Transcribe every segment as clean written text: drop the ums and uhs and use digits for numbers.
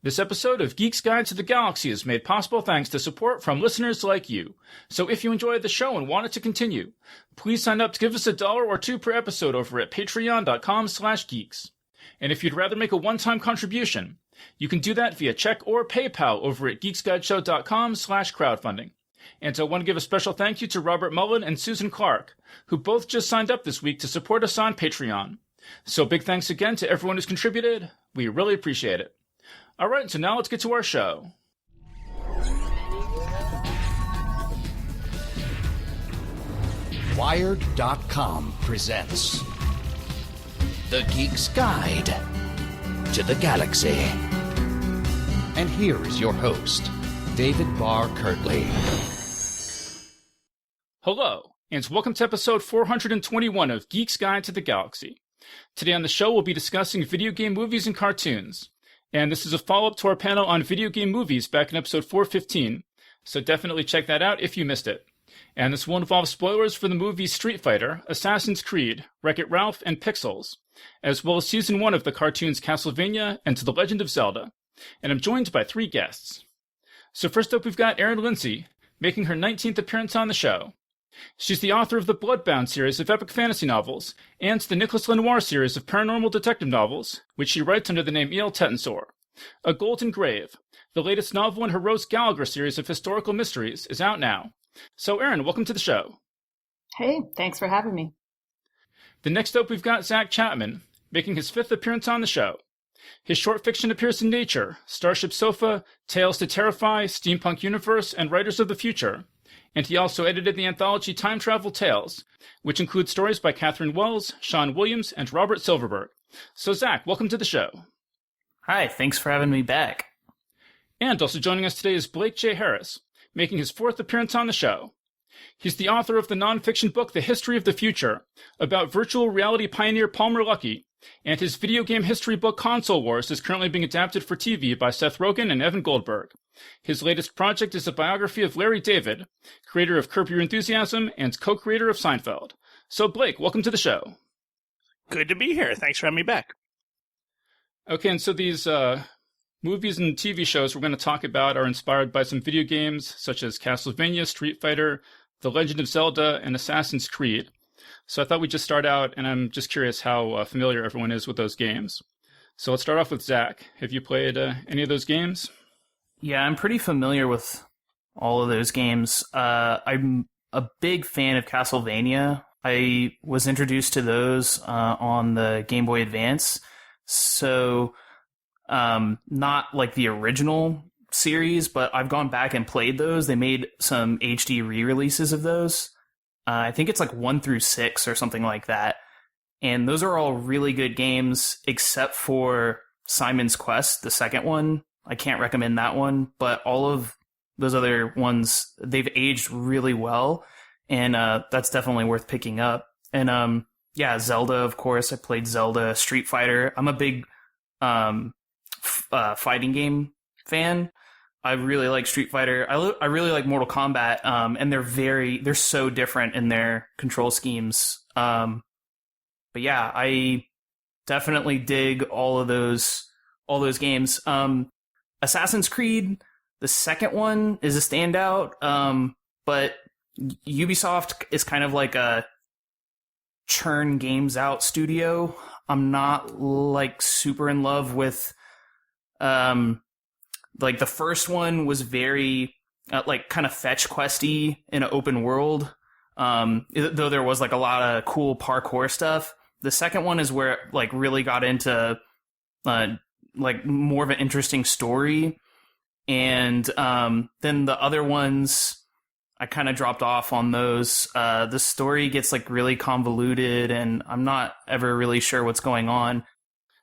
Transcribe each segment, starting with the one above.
This episode of Geek's Guide to the Galaxy is made possible thanks to support from listeners like you. So if you enjoyed the show and want it to continue, please sign up to give us $1 or $2 per episode over at patreon.com/geeks. And if you'd rather make a one-time contribution, you can do that via check or PayPal over at geeksguideshow.com/crowdfunding. And I want to give a special thank you to Robert Mullen and Susan Clark, who both just signed up this week to support us on Patreon. So big thanks again to everyone who's contributed. We really appreciate it. All right, so now let's get to our show. Wired.com presents The Geek's Guide to the Galaxy. And here is your host, David Barr Kirtley. Hello, and welcome to episode 421 of Geek's Guide to the Galaxy. Today on the show, we'll be discussing video game movies and cartoons. And this is a follow-up to our panel on video game movies back in episode 415, so definitely check that out if you missed it. And this will involve spoilers for the movies Street Fighter, Assassin's Creed, Wreck-It Ralph, and Pixels, as well as Season 1 of the cartoons Castlevania and To the Legend of Zelda. And I'm joined by 3 guests. So first up, we've got Erin Lindsey, making her 19th appearance on the show. She's the author of the Bloodbound series of epic fantasy novels and the Nicholas Lenoir series of paranormal detective novels, which she writes under the name E.L. Tensor. A Golden Grave, the latest novel in her Rose Gallagher series of historical mysteries, is out now. So, Erin, welcome to the show. Hey, thanks for having me. The next up, we've got Zach Chapman, making his 5th appearance on the show. His short fiction appears in Nature, Starship Sofa, Tales to Terrify, Steampunk Universe, and Writers of the Future. And he also edited the anthology Time Travel Tales, which includes stories by Catherine Wells, Sean Williams, and Robert Silverberg. So, Zach, welcome to the show. Hi, thanks for having me back. And also joining us today is Blake J. Harris, making his 4th appearance on the show. He's the author of the nonfiction book The History of the Future, about virtual reality pioneer Palmer Luckey, and his video game history book Console Wars is currently being adapted for TV by Seth Rogen and Evan Goldberg. His latest project is a biography of Larry David, creator of Curb Your Enthusiasm and co-creator of Seinfeld. So, Blake, welcome to the show. Good to be here. Thanks for having me back. Okay, and so these movies and TV shows we're going to talk about are inspired by some video games such as Castlevania, Street Fighter, The Legend of Zelda, and Assassin's Creed. So I thought we'd just start out, and I'm just curious how familiar everyone is with those games. So let's start off with Zach. Have you played any of those games? Yeah, I'm pretty familiar with all of those games. I'm a big fan of Castlevania. I was introduced to those on the Game Boy Advance. So, not like the original series, but I've gone back and played those. They made some HD re-releases of those. I think it's like 1 through 6 or something like that. And those are all really good games, except for Simon's Quest, the second one. I can't recommend that one, but all of those other ones, they've aged really well, and that's definitely worth picking up. And yeah, Zelda, of course. I played Zelda, Street Fighter. I'm a big fighting game fan. I really like Street Fighter. I really like Mortal Kombat, and they're so different in their control schemes. But yeah, I definitely dig all of those games. Assassin's Creed, the second one, is a standout, but Ubisoft is kind of like a churn games out studio. I'm not like super in love with like the first one was very like kind of fetch questy in an open world, though there was like a lot of cool parkour stuff. The second one is where it like really got into like more of an interesting story, and then the other ones I kind of dropped off on those. The story gets like really convoluted, and I'm not ever really sure what's going on.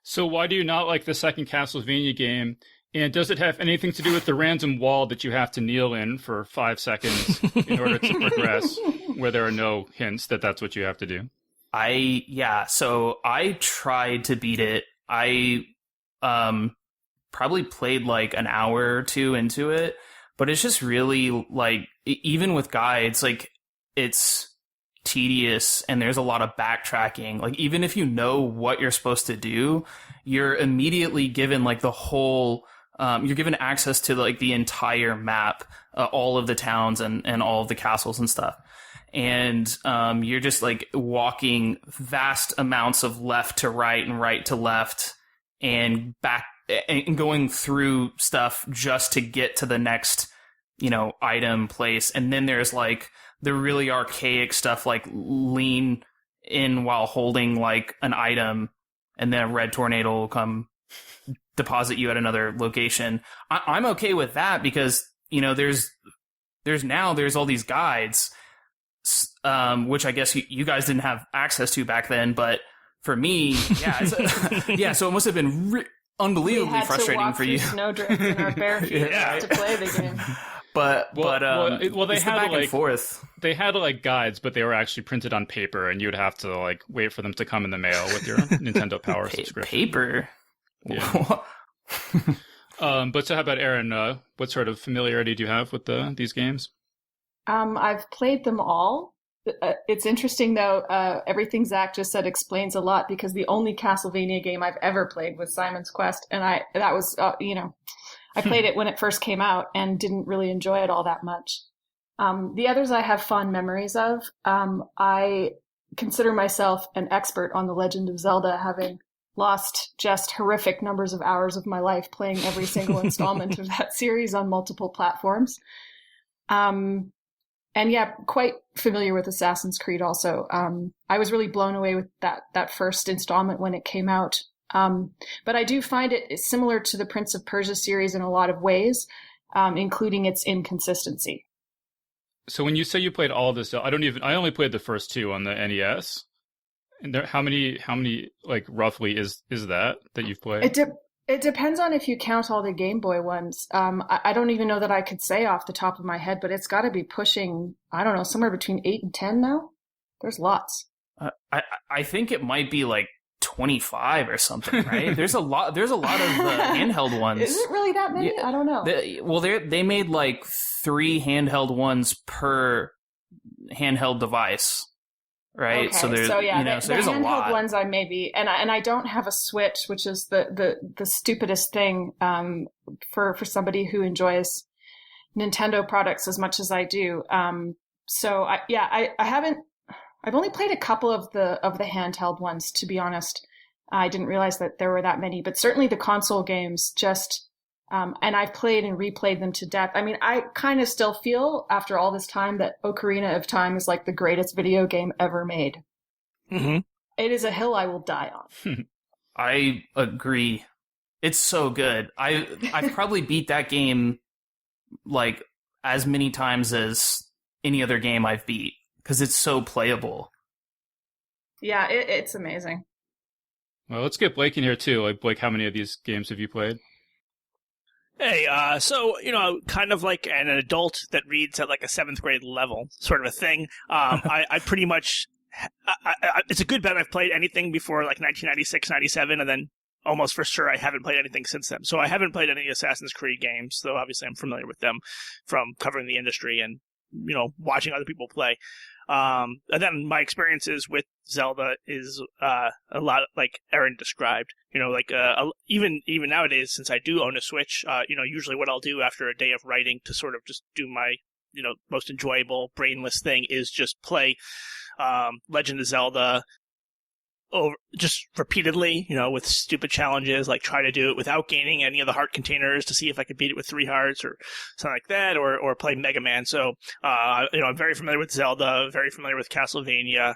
So why do you not like the second Castlevania game? And does it have anything to do with the random wall that you have to kneel in for 5 seconds in order to progress, where there are no hints that that's what you have to do? So I tried to beat it. I probably played like an hour or 2 into it, but it's just really like, even with guides, like it's tedious and there's a lot of backtracking. Like, even if you know what you're supposed to do, you're immediately given like the whole you're given access to like the entire map, all of the towns and all of the castles and stuff. And you're just like walking vast amounts of left to right and right to left and back and going through stuff just to get to the next, item place. And then there's like the really archaic stuff, like lean in while holding like an item and then a red tornado will come deposit you at another location. I'm okay with that because, there's all these guides, which I guess you guys didn't have access to back then, but for me, yeah, so it must have been unbelievably frustrating for you. Snowdrifts in our bare feet to play the game. But they had back like and forth. They had like guides, but they were actually printed on paper, and you'd have to like wait for them to come in the mail with your Nintendo Power subscription. Paper. Yeah. But so how about Erin? What sort of familiarity do you have with these games? I've played them all. It's interesting though. Everything Zach just said explains a lot because the only Castlevania game I've ever played was Simon's Quest, and I played it when it first came out and didn't really enjoy it all that much. The others I have fond memories of. I consider myself an expert on the Legend of Zelda, having lost just horrific numbers of hours of my life playing every single installment of that series on multiple platforms. And yeah, quite familiar with Assassin's Creed also. I was really blown away with that first installment when it came out. But I do find it similar to the Prince of Persia series in a lot of ways, including its inconsistency. So when you say you played all of this, I only played the first two on the NES. And how many like roughly is that you've played? It depends on if you count all the Game Boy ones. I don't even know that I could say off the top of my head, but it's got to be pushing, I don't know, somewhere between 8 and 10 now. There's lots. I think it might be like 25 or something, right? There's a lot of handheld ones. Is it really that many? Yeah, I don't know. They made like 3 handheld ones per handheld device. Right. Okay. So there's, so there's a lot. The handheld ones I maybe, and I don't have a Switch, which is the stupidest thing, for somebody who enjoys Nintendo products as much as I do. I've only played a couple of the handheld ones, to be honest. I didn't realize that there were that many, but certainly the console games and I've played and replayed them to death. I mean, I kind of still feel after all this time that Ocarina of Time is like the greatest video game ever made. Mm-hmm. It is a hill I will die on. I agree. It's so good. I've probably beat that game like as many times as any other game I've beat because it's so playable. Yeah, it's amazing. Well, let's get Blake in here too. Like, Blake, how many of these games have you played? Hey, so, kind of like an adult that reads at like a 7th grade level sort of a thing. I pretty much, it's a good bet I've played anything before like 1996, 97, and then almost for sure I haven't played anything since then. So I haven't played any Assassin's Creed games, though obviously I'm familiar with them from covering the industry and, watching other people play. And then my experiences with Zelda is a lot like Erin described. Even nowadays, since I do own a Switch, usually what I'll do after a day of writing to sort of just do my most enjoyable brainless thing is just play Legend of Zelda over just repeatedly, with stupid challenges, like try to do it without gaining any of the heart containers to see if I could beat it with 3 hearts or something like that, or play Mega Man. So, I'm very familiar with Zelda, very familiar with Castlevania.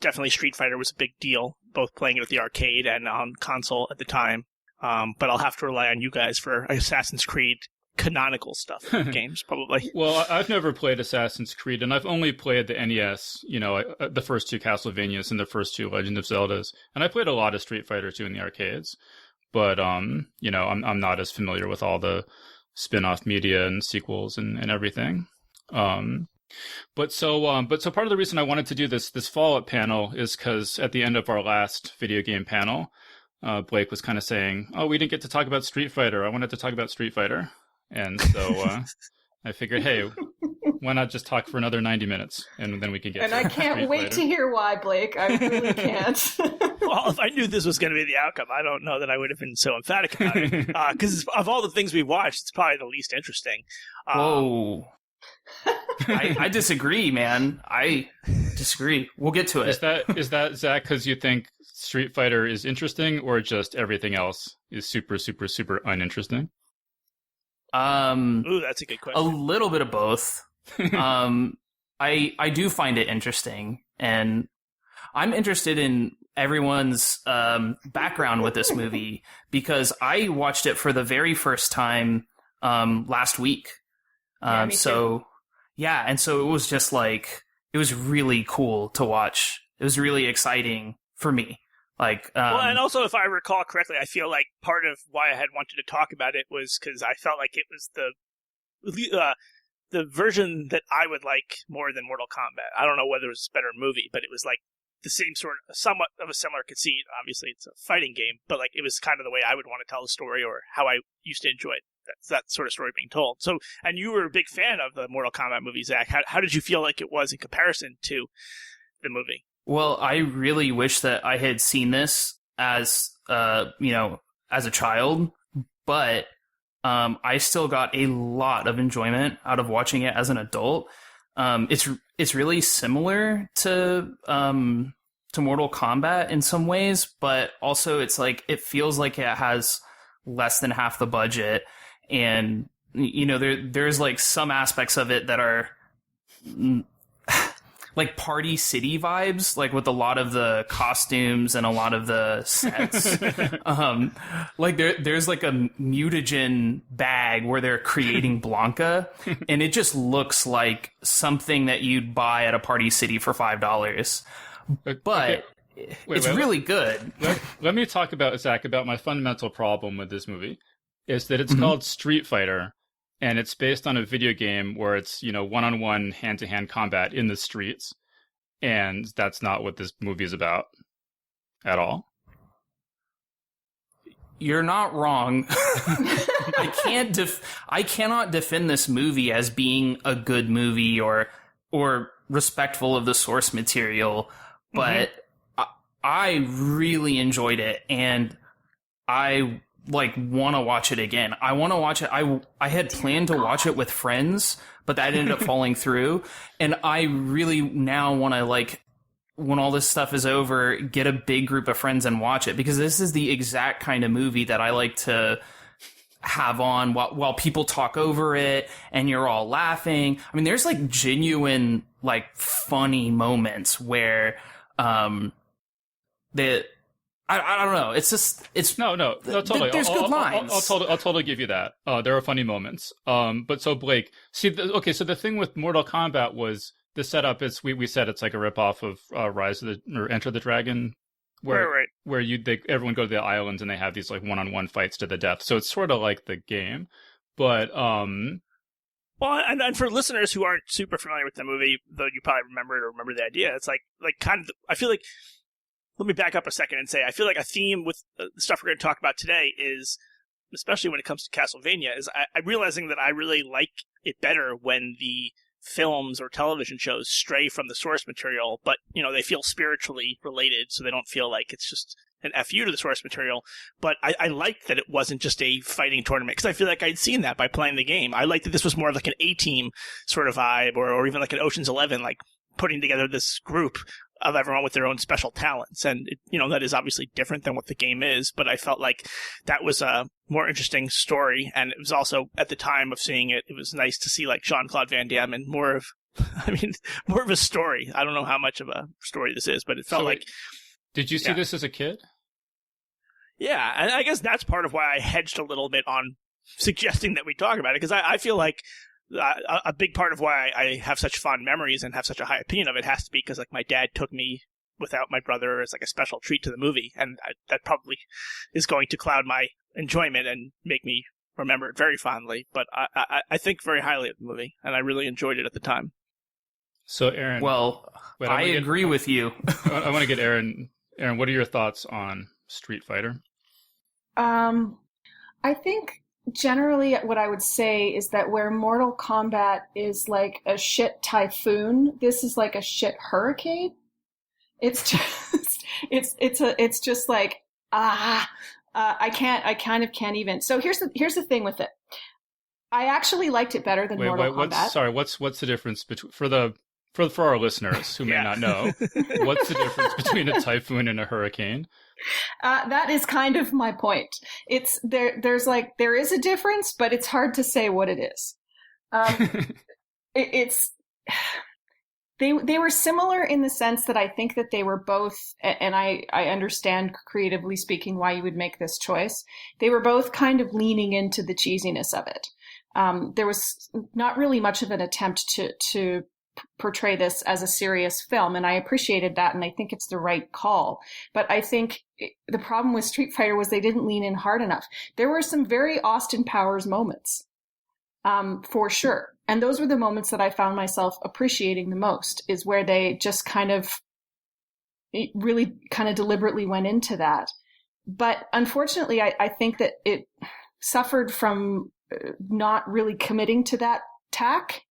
Definitely Street Fighter was a big deal, both playing it at the arcade and on console at the time. But I'll have to rely on you guys for Assassin's Creed canonical stuff games, probably. Well, I've never played Assassin's Creed, and I've only played the NES, the first 2 Castlevanias and the first 2 Legend of Zeldas. And I played a lot of Street Fighter 2 in the arcades. But, I'm not as familiar with all the spin-off media and sequels and everything. But part of the reason I wanted to do this follow-up panel is because at the end of our last video game panel, Blake was kind of saying, "Oh, we didn't get to talk about Street Fighter. I wanted to talk about Street Fighter." And so I figured, hey, why not just talk for another 90 minutes and then we can get. And I can't wait to hear why, Blake. I really can't. Well, if I knew this was going to be the outcome, I don't know that I would have been so emphatic about it. Because of all the things we've watched, it's probably the least interesting. Whoa. I disagree, man. I disagree. We'll get to it. Is that Zach, because you think Street Fighter is interesting, or just everything else is super, super, super uninteresting? Ooh, that's a good question. A little bit of both. I do find it interesting, and I'm interested in everyone's background with this movie because I watched it for the very first time last week. Me too. And so it was just like, it was really cool to watch. It was really exciting for me. Well, and also, if I recall correctly, I feel like part of why I had wanted to talk about it was because I felt like it was the version that I would like more than Mortal Kombat. I don't know whether it was a better movie, but it was like the same sort of, somewhat of a similar conceit. Obviously, it's a fighting game, but like it was kind of the way I would want to tell a story, or how I used to enjoy it. That sort of story being told. So, and you were a big fan of the Mortal Kombat movie, Zach. How did you feel like it was in comparison to the movie? Well, I really wish that I had seen this as as a child, but I still got a lot of enjoyment out of watching it as an adult. It's really similar to Mortal Kombat in some ways, but also it's like it feels like it has less than half the budget, and there's like some aspects of it that are like Party City vibes, like with a lot of the costumes and a lot of the sets. Like there's like a mutagen bag where they're creating Blanca, and it just looks like something that you'd buy at a Party City for $5. But it's really good. Let me talk about, Zach, about my fundamental problem with this movie, is that it's called Street Fighter, and it's based on a video game where it's, one-on-one, hand-to-hand combat in the streets. And that's not what this movie is about at all. You're not wrong. I cannot defend this movie as being a good movie or respectful of the source material, but I really enjoyed it, and I want to watch it again. I want to watch it. I had planned to watch it with friends, but that ended up falling through. And I really now want to, when all this stuff is over, get a big group of friends and watch it, because this is the exact kind of movie that I like to have on while people talk over it and you're all laughing. I mean, there's genuine funny moments where I don't know. It's just no, totally. There's good lines. I'll totally give you that. There are funny moments. But so Blake, see, so the thing with Mortal Kombat was the setup. We said it's like a ripoff of Enter the Dragon, where everyone go to the islands and they have these one-on-one fights to the death. So it's sort of like the game, but Well, and for listeners who aren't super familiar with the movie, though you probably remember it or remember the idea, it's I feel like. Let me back up a second and say I feel like a theme with the stuff we're going to talk about today is, especially when it comes to Castlevania, is I'm realizing that I really like it better when the films or television shows stray from the source material, but they feel spiritually related, so they don't feel like it's just an FU to the source material. But I like that it wasn't just a fighting tournament, because I feel like I'd seen that by playing the game. I like that this was more of like an A-team sort of vibe, or even like an Ocean's 11, putting together this group of everyone with their own special talents. And, that is obviously different than what the game is, but I felt like that was a more interesting story. And it was also, at the time of seeing it, it was nice to see Jean-Claude Van Damme and more of a story. I don't know how much of a story this is, but it felt Did you see this as a kid? Yeah, and I guess that's part of why I hedged a little bit on suggesting that we talk about it, because I feel like a big part of why I have such fond memories and have such a high opinion of it has to be because my dad took me without my brother as a special treat to the movie, and that probably is going to cloud my enjoyment and make me remember it very fondly. But I think very highly of the movie, and I really enjoyed it at the time. So Erin, I agree with you. I want to get Erin. Erin, what are your thoughts on Street Fighter? I think generally what I would say is that where Mortal Kombat is like a shit typhoon, this is like a shit hurricane. It's It's just like, I kind of can't even. So here's the thing with it. I actually liked it better than Mortal Kombat. What's the difference between for our listeners who may not know? What's the difference between a typhoon and a hurricane? That is kind of my point. It's there is a difference, but it's hard to say what it is. They were similar in the sense that I think that they were both, and I understand creatively speaking why you would make this choice. They were both kind of leaning into the cheesiness of it. There was not really much of an attempt to portray this as a serious film, and I appreciated that, and I think it's the right call. But I think the problem with Street Fighter was they didn't lean in hard enough. There were some very Austin Powers moments, for sure. And those were the moments that I found myself appreciating the most, is where they just really deliberately went into that. But unfortunately, I think that it suffered from not really committing to that tack.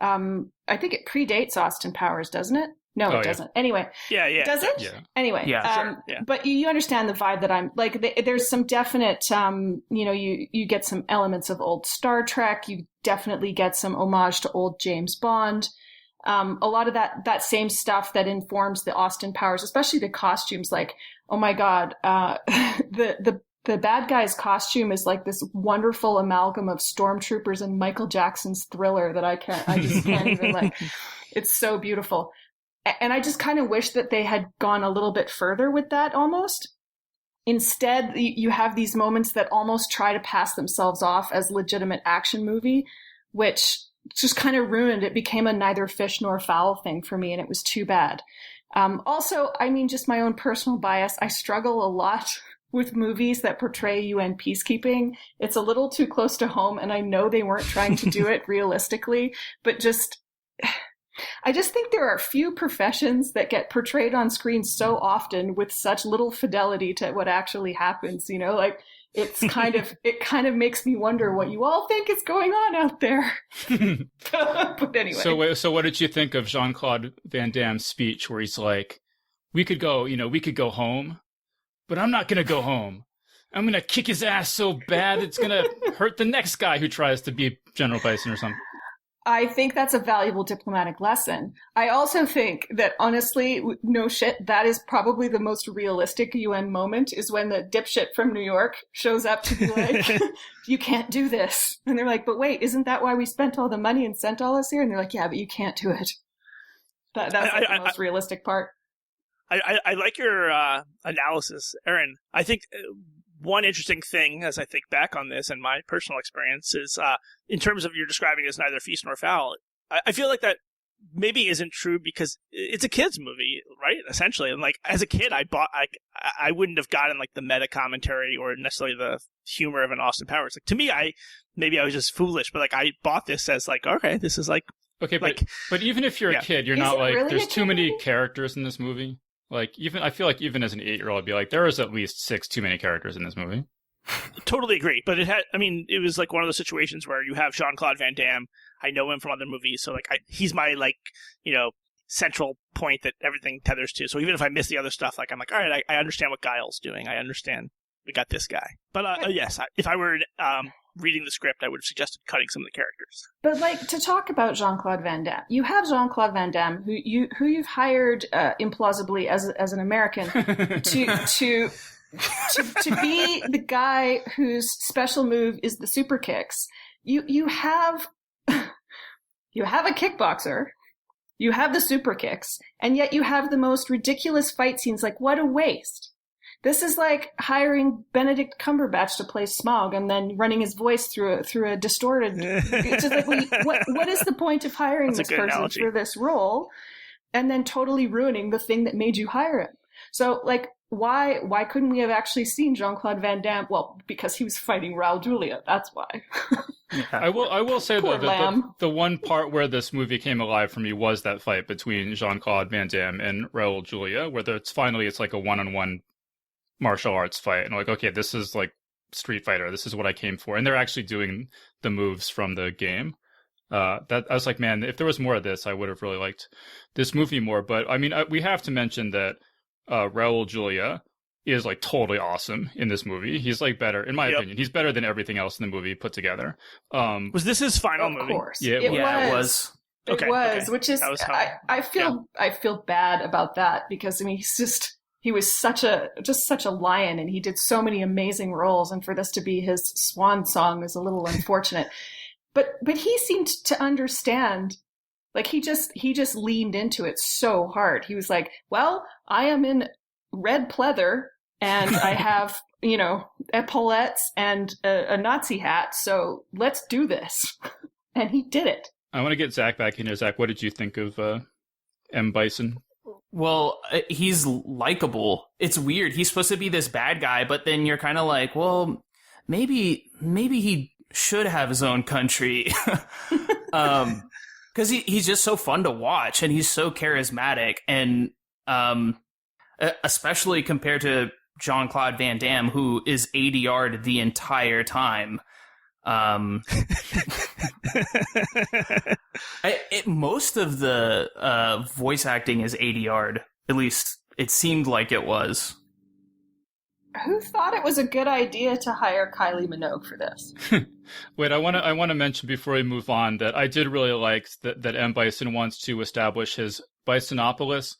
I think it predates Austin Powers, doesn't it? No, it doesn't. Anyway. Yeah. Does it? Yeah. Anyway. Yeah, sure. Yeah. But you understand the vibe that I'm like, there's some definite, you get some elements of old Star Trek. You definitely get some homage to old James Bond. A lot of that same stuff that informs the Austin Powers, especially the costumes. Like, oh my God, the bad guy's costume is like this wonderful amalgam of stormtroopers and Michael Jackson's Thriller that I just can't even like. It's so beautiful. And I just kind of wish that they had gone a little bit further with that almost. Instead, you have these moments that almost try to pass themselves off as legitimate action movie, which just kind of ruined it. Became a neither fish nor fowl thing for me, and it was too bad. Also, I mean, just my own personal bias, I struggle a lot with movies that portray UN peacekeeping. It's a little too close to home, and I know they weren't trying to do it realistically, but I just think there are few professions that get portrayed on screen so often with such little fidelity to what actually happens, like it kind of makes me wonder what you all think is going on out there. But anyway. So what did you think of Jean-Claude Van Damme's speech where he's like, we could go home, but I'm not going to go home. I'm going to kick his ass so bad it's going to hurt the next guy who tries to be General Bison or something. I think that's a valuable diplomatic lesson. I also think that, honestly, no shit, that is probably the most realistic UN moment, is when the dipshit from New York shows up to be like, you can't do this. And they're like, but wait, isn't that why we spent all the money and sent all us here? And they're like, yeah, but you can't do it. That's like the most realistic part. I like your analysis, Erin. I think one interesting thing, as I think back on this and my personal experience, is in terms of you're describing it as neither feast nor fowl, I feel like that maybe isn't true because it's a kid's movie, right? Essentially. And like, as a kid, I wouldn't have gotten like the meta commentary or necessarily the humor of an Austin Powers. Like, to me, maybe I was just foolish, but like, I bought this as like, okay, this is like, okay, but even if you're a kid, you're not like, really there's too many characters in this movie. Like, I feel like even as an 8-year-old, I'd be like, there is at least 6 too many characters in this movie. Totally agree. But it was like one of those situations where you have Jean-Claude Van Damme. I know him from other movies. So like, he's my like, central point that everything tethers to. So even if I miss the other stuff, like, I'm like, all right, I understand what Guile's doing. I understand we got this guy. But yes, if I were reading the script, I would have suggested cutting some of the characters. But like, to talk about Jean-Claude Van Damme, you have Jean-Claude Van Damme, who you've hired implausibly as an American to be the guy whose special move is the super kicks. You have a kickboxer, you have the super kicks, and yet you have the most ridiculous fight scenes. Like, what a waste. This is like hiring Benedict Cumberbatch to play Smaug and then running his voice through a distorted. It's just like, what is the point of hiring this person for this role, and then totally ruining the thing that made you hire him? So, like, why couldn't we have actually seen Jean-Claude Van Damme? Well, because he was fighting Raul Julia. That's why. I will say that the one part where this movie came alive for me was that fight between Jean-Claude Van Damme and Raul Julia, where it's like a one-on-one martial arts fight, and like, okay, this is like Street Fighter, this is what I came for, and they're actually doing the moves from the game. That I was like, man, if there was more of this, I would have really liked this movie more. But I mean, we have to mention that Raul Julia is like totally awesome in this movie. He's like better, in my opinion. He's better than everything else in the movie put together. Was this his final movie? Of course. Yeah, it was. Okay, It was, okay. which is I feel bad about that because I mean he was such a lion and he did so many amazing roles, and for this to be his swan song is a little unfortunate. But he seemed to understand. Like he just leaned into it so hard. He was like, "Well, I am in red pleather and I have, epaulettes and a Nazi hat, so let's do this." And he did it. I want to get Zach back in here. Zach, what did you think of M. Bison? Well, he's likable. It's weird. He's supposed to be this bad guy, but then you're kind of like, well, maybe he should have his own country. Because he's just so fun to watch, and he's so charismatic, and especially compared to Jean-Claude Van Damme, who is ADR'd the entire time. Most of the voice acting is ADR'd. At least it seemed like it was. Who thought it was a good idea to hire Kylie Minogue for this? Wait, I want to mention before we move on that I did really like that M. Bison wants to establish his Bisonopolis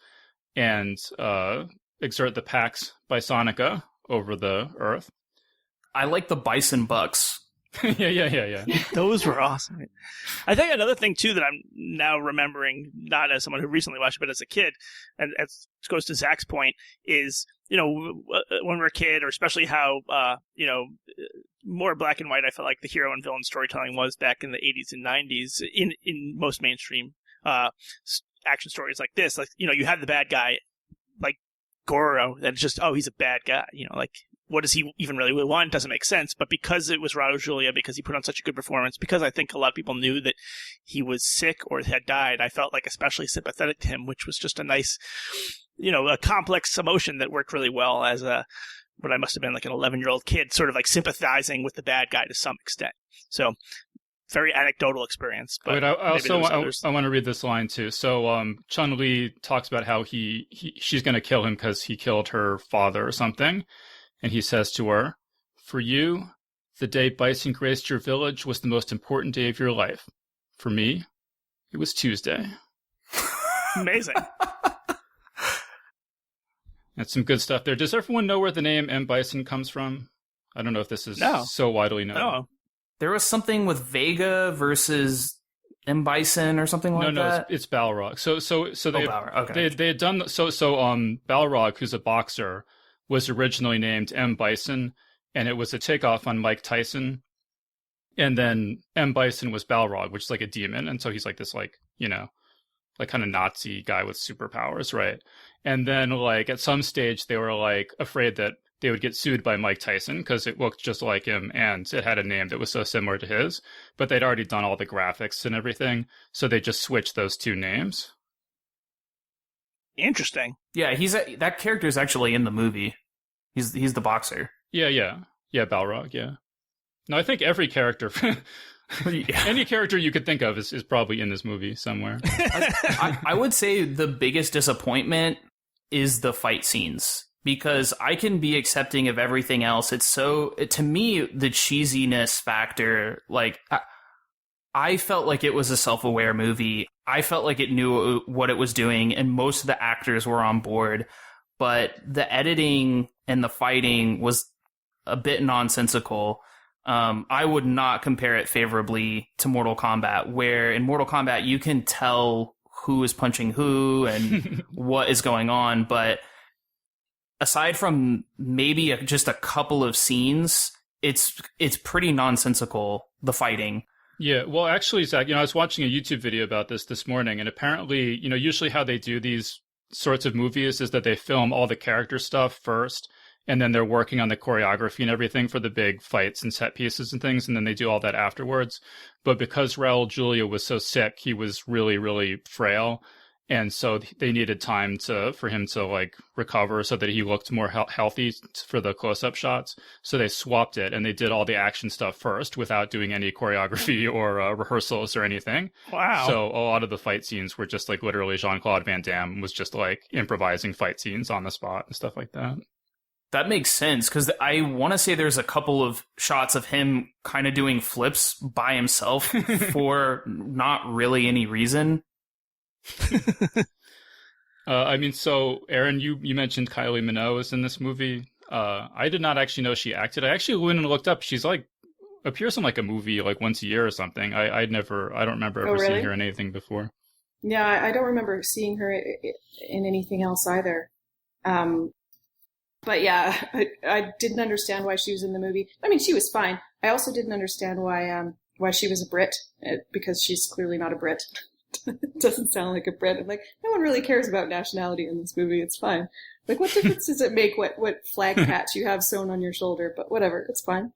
and exert the Pax Bisonica over the Earth. I like the Bison Bucks. Yeah. Those were awesome. I think another thing, too, that I'm now remembering, not as someone who recently watched it, but as a kid, and it goes to Zach's point, is, when we're a kid, or especially how, more black and white, I felt like the hero and villain storytelling was back in the 80s and 90s in most mainstream action stories like this. Like, you have the bad guy, like Goro, and it's just, he's a bad guy, what does he even really want? Doesn't make sense. But because it was Raul Julia, because he put on such a good performance, because I think a lot of people knew that he was sick or had died, I felt like especially sympathetic to him, which was just a nice, a complex emotion that worked really well as what I must have been like an 11-year-old kid, sort of like sympathizing with the bad guy to some extent. So very anecdotal experience. But I want to read this line too. So Chun-Li talks about how she's going to kill him because he killed her father or something. And he says to her, "For you, the day Bison graced your village was the most important day of your life. For me, it was Tuesday." Amazing. That's some good stuff there. Does everyone know where the name M. Bison comes from? I don't know if this is so widely known. No. There was something with Vega versus M. Bison or something like that? No, it's Balrog. So they Balrog. Okay. They had done Balrog, who's a boxer, was originally named M. Bison, and it was a takeoff on Mike Tyson. And then M. Bison was Balrog, which is like a demon, and so he's like this like kind of Nazi guy with superpowers, right? And then like at some stage they were like afraid that they would get sued by Mike Tyson because it looked just like him and it had a name that was so similar to his, but they'd already done all the graphics and everything, so they just switched those two names. Interesting. Yeah, that character is actually in the movie. He's the boxer. Yeah, Balrog. Yeah. No, I think every character, any character you could think of, is probably in this movie somewhere. I would say the biggest disappointment is the fight scenes, because I can be accepting of everything else. To me, the cheesiness factor, like I felt like it was a self-aware movie. I felt like it knew what it was doing, and most of the actors were on board. But the editing and the fighting was a bit nonsensical. I would not compare it favorably to Mortal Kombat, where in Mortal Kombat you can tell who is punching who and what is going on. But aside from maybe just a couple of scenes, it's pretty nonsensical, the fighting. Yeah, well, actually, Zach, I was watching a YouTube video about this morning, and apparently, usually how they do these sorts of movies is that they film all the character stuff first, and then they're working on the choreography and everything for the big fights and set pieces and things, and then they do all that afterwards. But because Raul Julia was so sick, he was really, really frail, and so they needed time for him to like recover so that he looked more healthy for the close-up shots. So they swapped it, and they did all the action stuff first without doing any choreography or rehearsals or anything. Wow. So a lot of the fight scenes were just like literally Jean-Claude Van Damme was just like improvising fight scenes on the spot and stuff like that. That makes sense, because I want to say there's a couple of shots of him kind of doing flips by himself for not really any reason. I mean, so Erin, you mentioned Kylie Minogue is in this movie. I did not actually know she acted. I actually went and looked up. She's like appears in like a movie like once a year or something. I don't remember ever seeing her in anything before. Yeah, I don't remember seeing her in anything else either. But yeah, I didn't understand why she was in the movie. I mean, she was fine. I also didn't understand why she was a Brit, because she's clearly not a Brit. It doesn't sound like a Brit. I'm like, no one really cares about nationality in this movie. It's fine. Like, what difference does it make what flag patch you have sewn on your shoulder? But whatever, it's fine.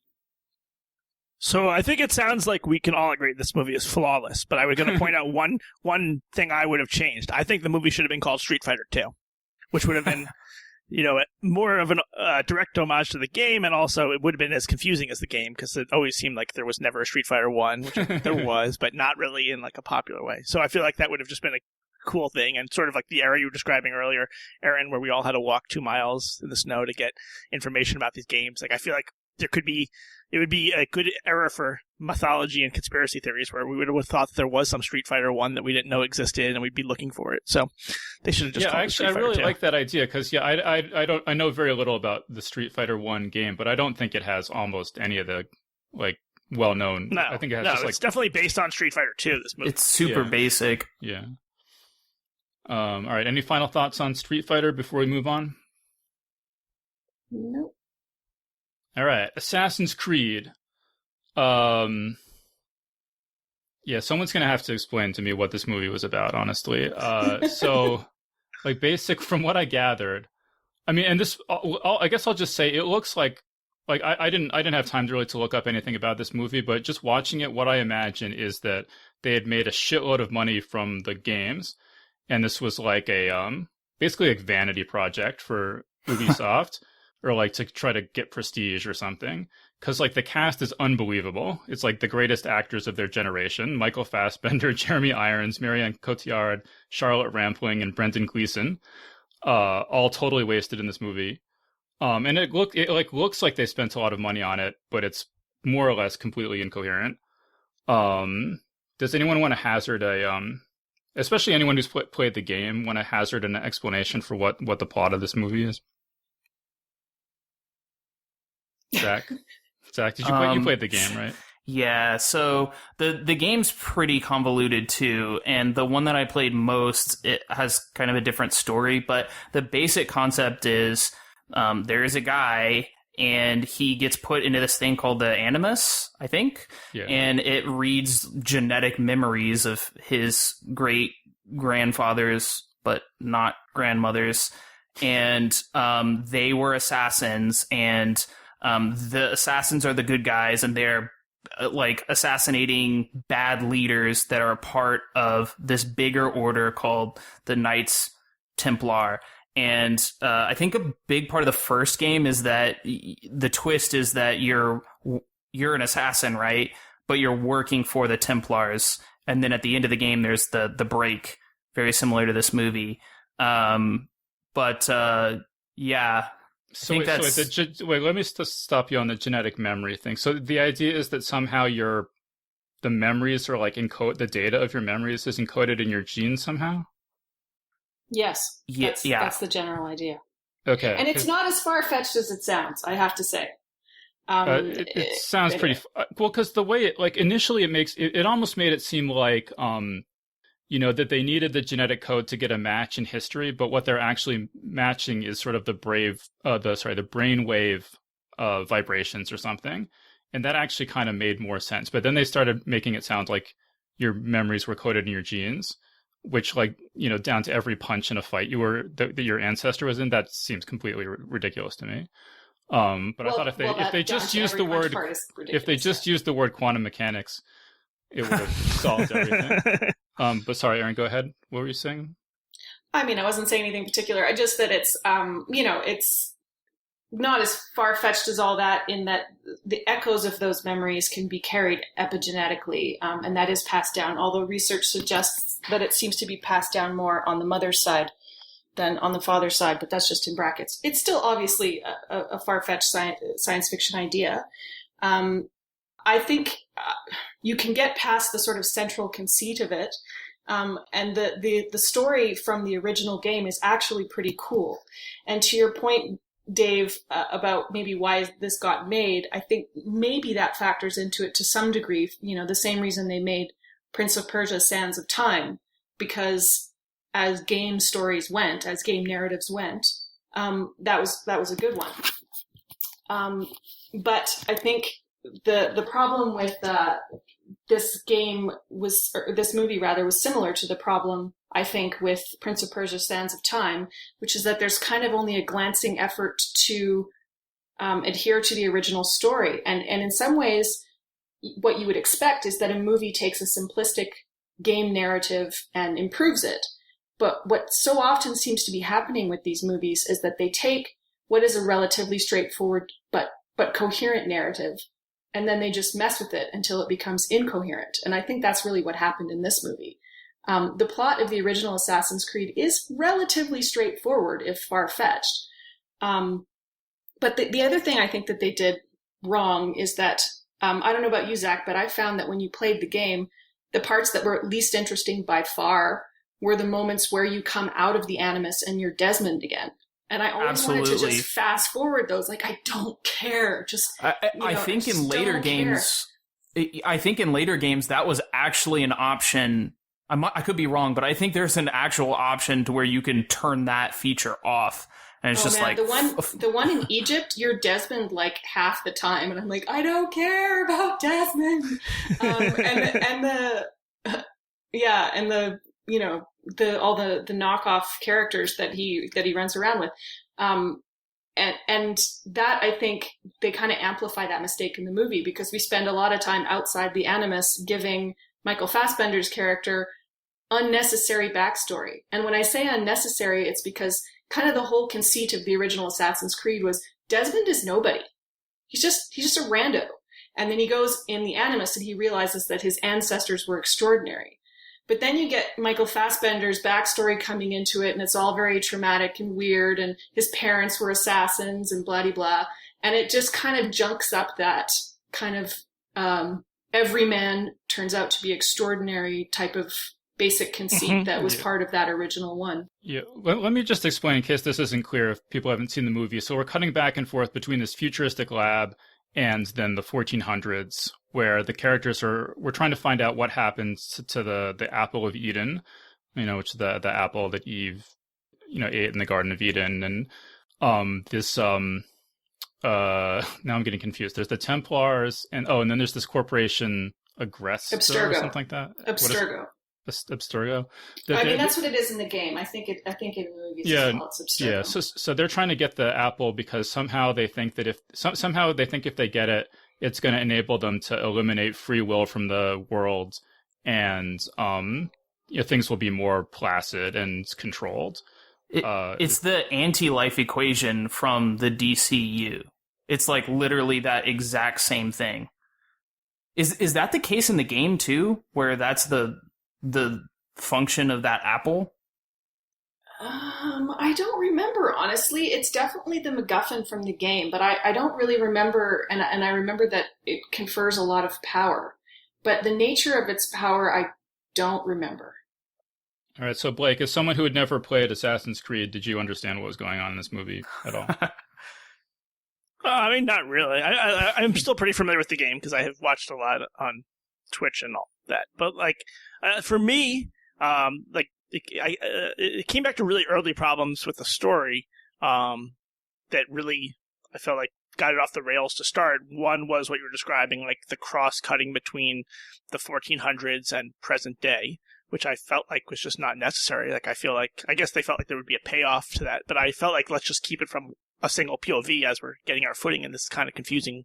So I think it sounds like we can all agree this movie is flawless, but I was going to point out one thing I would have changed. I think the movie should have been called Street Fighter 2, which would have been, more of a direct homage to the game, and also it would have been as confusing as the game, because it always seemed like there was never a Street Fighter 1, which there was, but not really in like a popular way. So I feel like that would have just been a cool thing, and sort of like the era you were describing earlier, Erin, where we all had to walk 2 miles in the snow to get information about these games. Like, I feel like it would be a good era for mythology and conspiracy theories, where we would have thought that there was some Street Fighter 1 that we didn't know existed, and we'd be looking for it. So they should have just called it Street Fighter 2. I really like that idea, because I know very little about the Street Fighter 1 game, but I don't think it has almost any of the like well-known. No, I think it has it's definitely based on Street Fighter 2. This movie, it's super basic. Yeah. All right. Any final thoughts on Street Fighter before we move on? Nope. All right, Assassin's Creed. Yeah, someone's gonna have to explain to me what this movie was about, honestly. So, like, basic from what I gathered, I mean, and this, I guess I'll just say it looks like I didn't have time to really to look up anything about this movie, but just watching it, what I imagine is that they had made a shitload of money from the games, and this was like a basically like vanity project for Ubisoft. Or like to try to get prestige or something. Because like the cast is unbelievable. It's like the greatest actors of their generation. Michael Fassbender, Jeremy Irons, Marianne Cotillard, Charlotte Rampling, and Brendan Gleeson. All totally wasted in this movie. And it looks like they spent a lot of money on it, but it's more or less completely incoherent. Does anyone want to hazard especially anyone who's played the game, want to hazard an explanation for what the plot of this movie is? Zach, did you played the game, right? Yeah, so the game's pretty convoluted too, and the one that I played most, it has kind of a different story, but the basic concept is there is a guy, and he gets put into this thing called the Animus, I think, and it reads genetic memories of his great-grandfathers, but not grandmothers, and they were assassins, and the assassins are the good guys, and they're like assassinating bad leaders that are a part of this bigger order called the Knights Templar. And I think a big part of the first game is that the twist is that you're an assassin, right? But you're working for the Templars. And then at the end of the game, there's the break, very similar to this movie. Yeah. So wait, let me stop you on the genetic memory thing. So the idea is that somehow the memories are like the data of your memories is encoded in your genes somehow? Yes. That's the general idea. Okay. And it's not as far-fetched as it sounds, I have to say. It sounds pretty... Well, because the way it, like, initially it almost made it seem like... that they needed the genetic code to get a match in history, but what they're actually matching is sort of the brainwave vibrations or something. And that actually kind of made more sense. But then they started making it sound like your memories were coded in your genes, which down to every punch in a fight that your ancestor was in, that seems completely ridiculous to me. I thought if they just used the word quantum mechanics, it would have solved everything. But sorry, Erin, go ahead. What were you saying? I mean, I wasn't saying anything particular. I just that it's, it's not as far-fetched as all that, in that the echoes of those memories can be carried epigenetically, and that is passed down, although research suggests that it seems to be passed down more on the mother's side than on the father's side, but that's just in brackets. It's still obviously a far-fetched science fiction idea. I think you can get past the sort of central conceit of it, and the story from the original game is actually pretty cool. And to your point, Dave, about maybe why this got made, I think maybe that factors into it to some degree. The same reason they made Prince of Persia: Sands of Time, because as game stories went, as game narratives went, that was a good one. But I think the problem with this movie was similar to the problem, I think, with Prince of Persia: Sands of Time, which is that there's kind of only a glancing effort to adhere to the original story. And in some ways, what you would expect is that a movie takes a simplistic game narrative and improves it. But what so often seems to be happening with these movies is that they take what is a relatively straightforward but coherent narrative, and then they just mess with it until it becomes incoherent. And I think that's really what happened in this movie. The plot of the original Assassin's Creed is relatively straightforward, if far-fetched. But the other thing I think that they did wrong is that, I don't know about you, Zach, but I found that when you played the game, the parts that were least interesting by far were the moments where you come out of the Animus and you're Desmond again. And I always wanted to just fast forward those. Like, I don't care. I think in later games, that was actually an option. I could be wrong, but I think there's an actual option to where you can turn that feature off. And it's just, man, like the one in Egypt, you're Desmond like half the time, and I'm like, I don't care about Desmond. All the knockoff characters that he runs around with, and that, I think they kind of amplify that mistake in the movie, because we spend a lot of time outside the Animus giving Michael Fassbender's character unnecessary backstory. And when I say unnecessary, it's because kind of the whole conceit of the original Assassin's Creed was Desmond is nobody. He's just a rando. And then he goes in the Animus and he realizes that his ancestors were extraordinary. But then you get Michael Fassbender's backstory coming into it, and it's all very traumatic and weird, and his parents were assassins and blah, blah, blah. And it just kind of junks up that kind of every man turns out to be extraordinary type of basic conceit that was part of that original one. Yeah, let me just explain in case this isn't clear if people haven't seen the movie. So we're cutting back and forth between this futuristic lab and then the 1400s, where the characters we're trying to find out what happens to the apple of Eden, which is the apple that Eve, ate in the Garden of Eden. And now I'm getting confused. There's the Templars, and then there's this corporation, Aggressor, or something like that. Abstergo. Abstergo. That's what it is in the game. I think in the movies it's Abstergo. Yeah. So they're trying to get the apple because somehow they think that if they get it, it's going to enable them to eliminate free will from the world, and things will be more placid and controlled. It's the anti-life equation from the DCU. It's like literally that exact same thing. Is that the case in the game too, where that's the function of that apple? I don't remember, honestly. It's definitely the MacGuffin from the game, but I don't really remember, and I remember that it confers a lot of power. But the nature of its power, I don't remember. All right, so Blake, as someone who had never played Assassin's Creed, did you understand what was going on in this movie at all? Not really. I'm still pretty familiar with the game because I have watched a lot on Twitch and all that. But for me, it came back to really early problems with the story that really, I felt like, got it off the rails to start. One was what you were describing, like the cross-cutting between the 1400s and present day, which I felt like was just not necessary. I guess they felt like there would be a payoff to that, but I felt like let's just keep it from a single POV as we're getting our footing in this kind of confusing,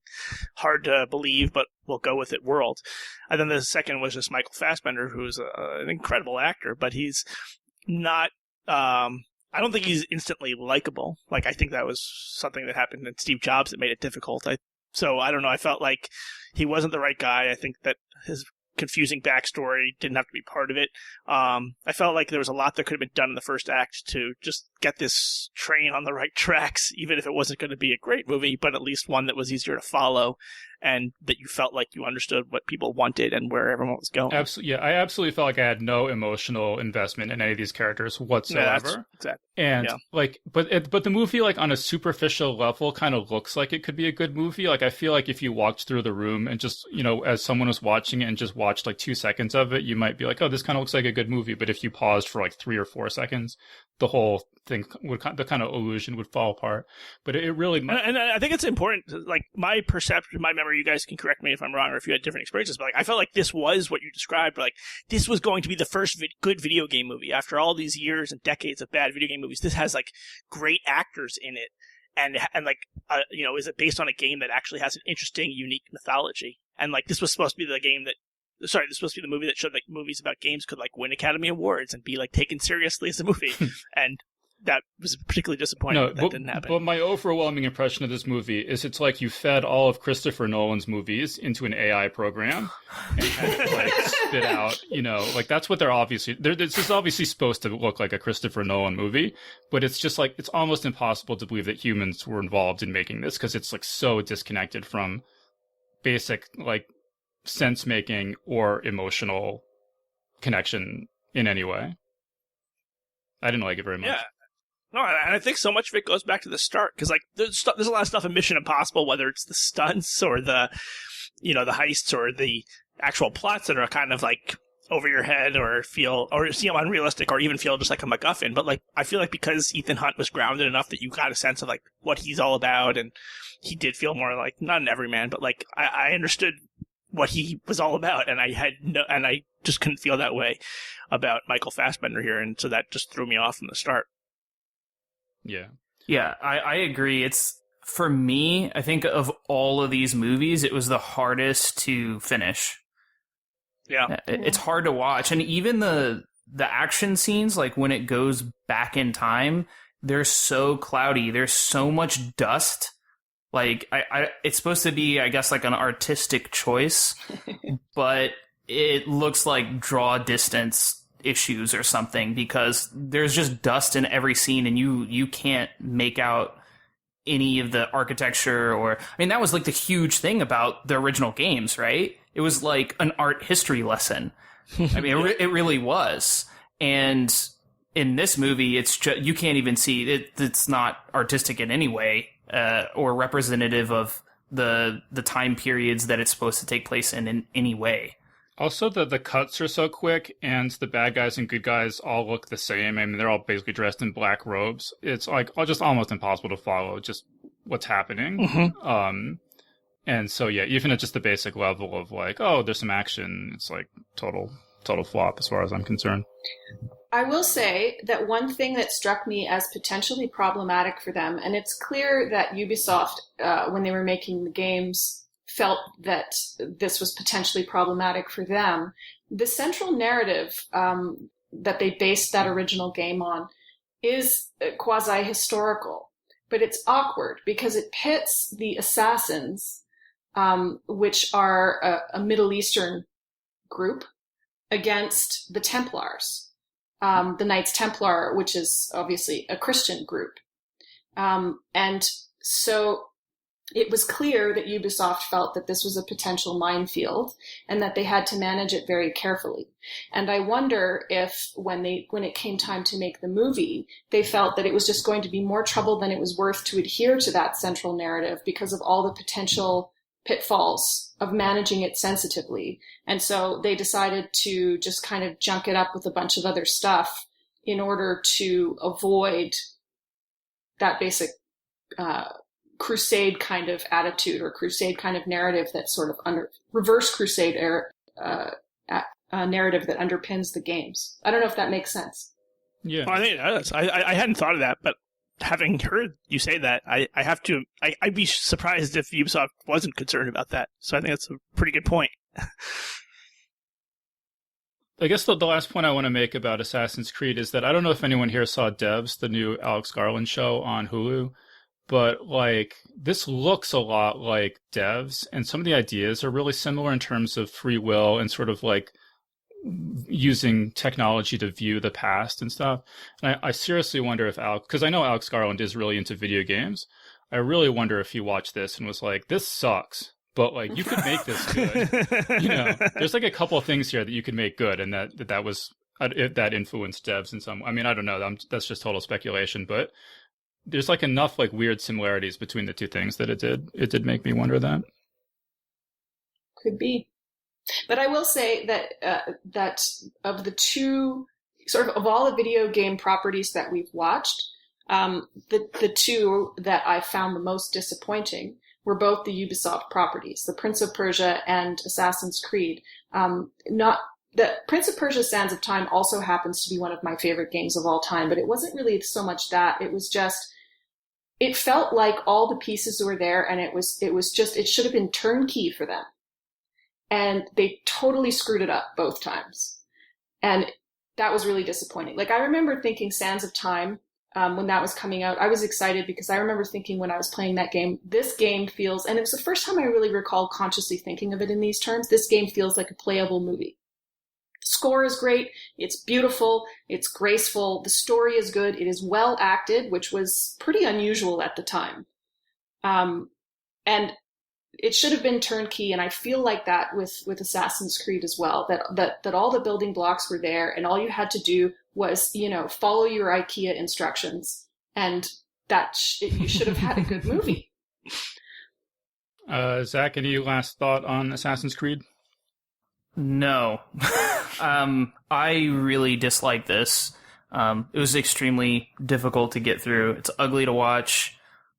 hard to believe, but we'll go with it world. And then the second was just Michael Fassbender, who's an incredible actor, but he's not I don't think he's instantly likable. Like, I think that was something that happened in Steve Jobs that made it difficult. So I don't know. I felt like he wasn't the right guy. I think that his confusing backstory didn't have to be part of it. I felt like there was a lot that could have been done in the first act to just get this train on the right tracks, even if it wasn't going to be a great movie, but at least one that was easier to follow and that you felt like you understood what people wanted and where everyone was going. Absolutely, yeah. I absolutely felt like I had no emotional investment in any of these characters whatsoever. Yeah, exactly. And but the movie, like on a superficial level, kind of looks like it could be a good movie. Like I feel like if you walked through the room and just, as someone was watching it and just watched like 2 seconds of it, you might be like, oh, this kind of looks like a good movie. But if you paused for like 3 or 4 seconds, the whole thing the kind of illusion would fall apart. But it really and I think it's important, like my perception, my memory, you guys can correct me if I'm wrong or if you had different experiences, but like I felt like this was what you described, like this was going to be the first good video game movie after all these years and decades of bad video game movies. This has like great actors in it, and like is it based on a game that actually has an interesting, unique mythology? And like this was supposed to be this was supposed to be the movie that showed like movies about games could like win Academy Awards and be like taken seriously as a movie. And that was particularly disappointing that didn't happen. But my overwhelming impression of this movie is it's like you fed all of Christopher Nolan's movies into an AI program and had to like spit out, like that's what this is obviously supposed to look like a Christopher Nolan movie, but it's just like, it's almost impossible to believe that humans were involved in making this because it's like so disconnected from basic like sense making or emotional connection in any way. I didn't like it very much. Yeah. No, and I think so much of it goes back to the start because, like, there's a lot of stuff in Mission Impossible, whether it's the stunts or the the heists or the actual plots that are kind of like over your head or seem unrealistic or even feel just like a MacGuffin. But like, I feel like because Ethan Hunt was grounded enough that you got a sense of like what he's all about, and he did feel more like not an everyman, but like I understood what he was all about, and I just couldn't feel that way about Michael Fassbender here, and so that just threw me off from the start. Yeah, I agree. It's, for me, I think of all of these movies, it was the hardest to finish. Yeah. It's hard to watch. And even the action scenes, like when it goes back in time, they're so cloudy. There's so much dust. Like, it's supposed to be, I guess, like an artistic choice, but it looks like draw distance issues or something because there's just dust in every scene and you can't make out any of the architecture that was like the huge thing about the original games, right? It was like an art history lesson. I mean, it really was. And in this movie, it's just, you can't even see it. It's not artistic in any way, or representative of the time periods that it's supposed to take place in any way. Also, the cuts are so quick, and the bad guys and good guys all look the same. I mean, they're all basically dressed in black robes. It's like just almost impossible to follow just what's happening. Mm-hmm. And so, yeah, even at just the basic level of like, oh, there's some action, it's like total flop as far as I'm concerned. I will say that one thing that struck me as potentially problematic for them, and it's clear that Ubisoft, when they were making the games, felt that this was potentially problematic for them. The central narrative that they based that original game on is quasi-historical, but it's awkward because it pits the assassins, which are a Middle Eastern group, against the Templars, the Knights Templar, which is obviously a Christian group. And so it was clear that Ubisoft felt that this was a potential minefield and that they had to manage it very carefully. And I wonder if when it came time to make the movie, they felt that it was just going to be more trouble than it was worth to adhere to that central narrative because of all the potential pitfalls of managing it sensitively. And so they decided to just kind of junk it up with a bunch of other stuff in order to avoid that basic crusade kind of attitude or crusade kind of narrative that sort of reverse crusade narrative that underpins the games. I don't know if that makes sense. Yeah. Well, I think it does. I hadn't thought of that, but having heard you say that, I'd be surprised if Ubisoft wasn't concerned about that. So I think that's a pretty good point. I guess the last point I want to make about Assassin's Creed is that I don't know if anyone here saw Devs, the new Alex Garland show on Hulu, but like this looks a lot like Devs, and some of the ideas are really similar in terms of free will and sort of like using technology to view the past and stuff. And I seriously wonder if Alex, because I know Alex Garland is really into video games, I really wonder if he watched this and was like, this sucks, but like you could make this good. You know, there's like a couple of things here that you could make good, and that was that influenced Devs in some. I mean, I don't know. That's just total speculation, but there's like enough like weird similarities between the two things that it did make me wonder that. Could be. But I will say that that of the two, sort of all the video game properties that we've watched, the two that I found the most disappointing were both the Ubisoft properties, the Prince of Persia and Assassin's Creed. Not the Prince of Persia: Sands of Time also happens to be one of my favorite games of all time, but it wasn't really so much that. It was just, it felt like all the pieces were there, and it should have been turnkey for them. And they totally screwed it up both times. And that was really disappointing. Like, I remember thinking Sands of Time, when that was coming out, I was excited because I remember thinking when I was playing that game, this game feels, and it was the first time I really recall consciously thinking of it in these terms, this game feels like a playable movie. The score is great, it's beautiful, it's graceful, the story is good, it is well acted, which was pretty unusual at the time. And it should have been turnkey, and I feel like that with Assassin's Creed as well, that all the building blocks were there, and all you had to do was, follow your IKEA instructions, and you should have had a good movie. Zach, any last thought on Assassin's Creed? No. I really dislike this. It was extremely difficult to get through. It's ugly to watch.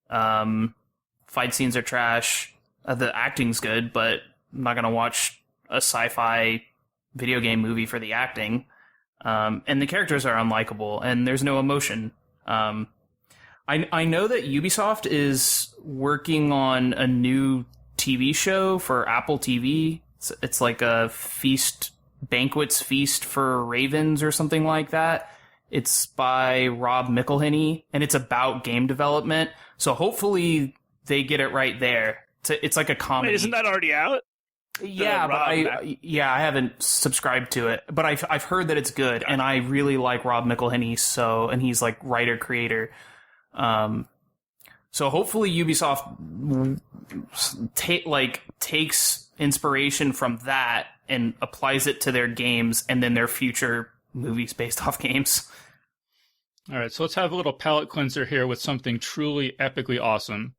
Fight scenes are trash. The acting's good, but I'm not going to watch a sci-fi video game movie for the acting. And the characters are unlikable, and there's no emotion. I know that Ubisoft is working on a new TV show for Apple TV. It's like a banquet's feast for ravens or something like that. It's by Rob McElhenney, and it's about game development. So hopefully they get it right there. It's like a comedy. Wait, isn't that already out? Yeah, but I haven't subscribed to it, but I've heard that it's good, and I really like Rob McElhenney, and he's like writer creator. So hopefully Ubisoft takes inspiration from that and applies it to their games, and then their future movies based off games. All right, so let's have a little palate cleanser here with something truly epically awesome,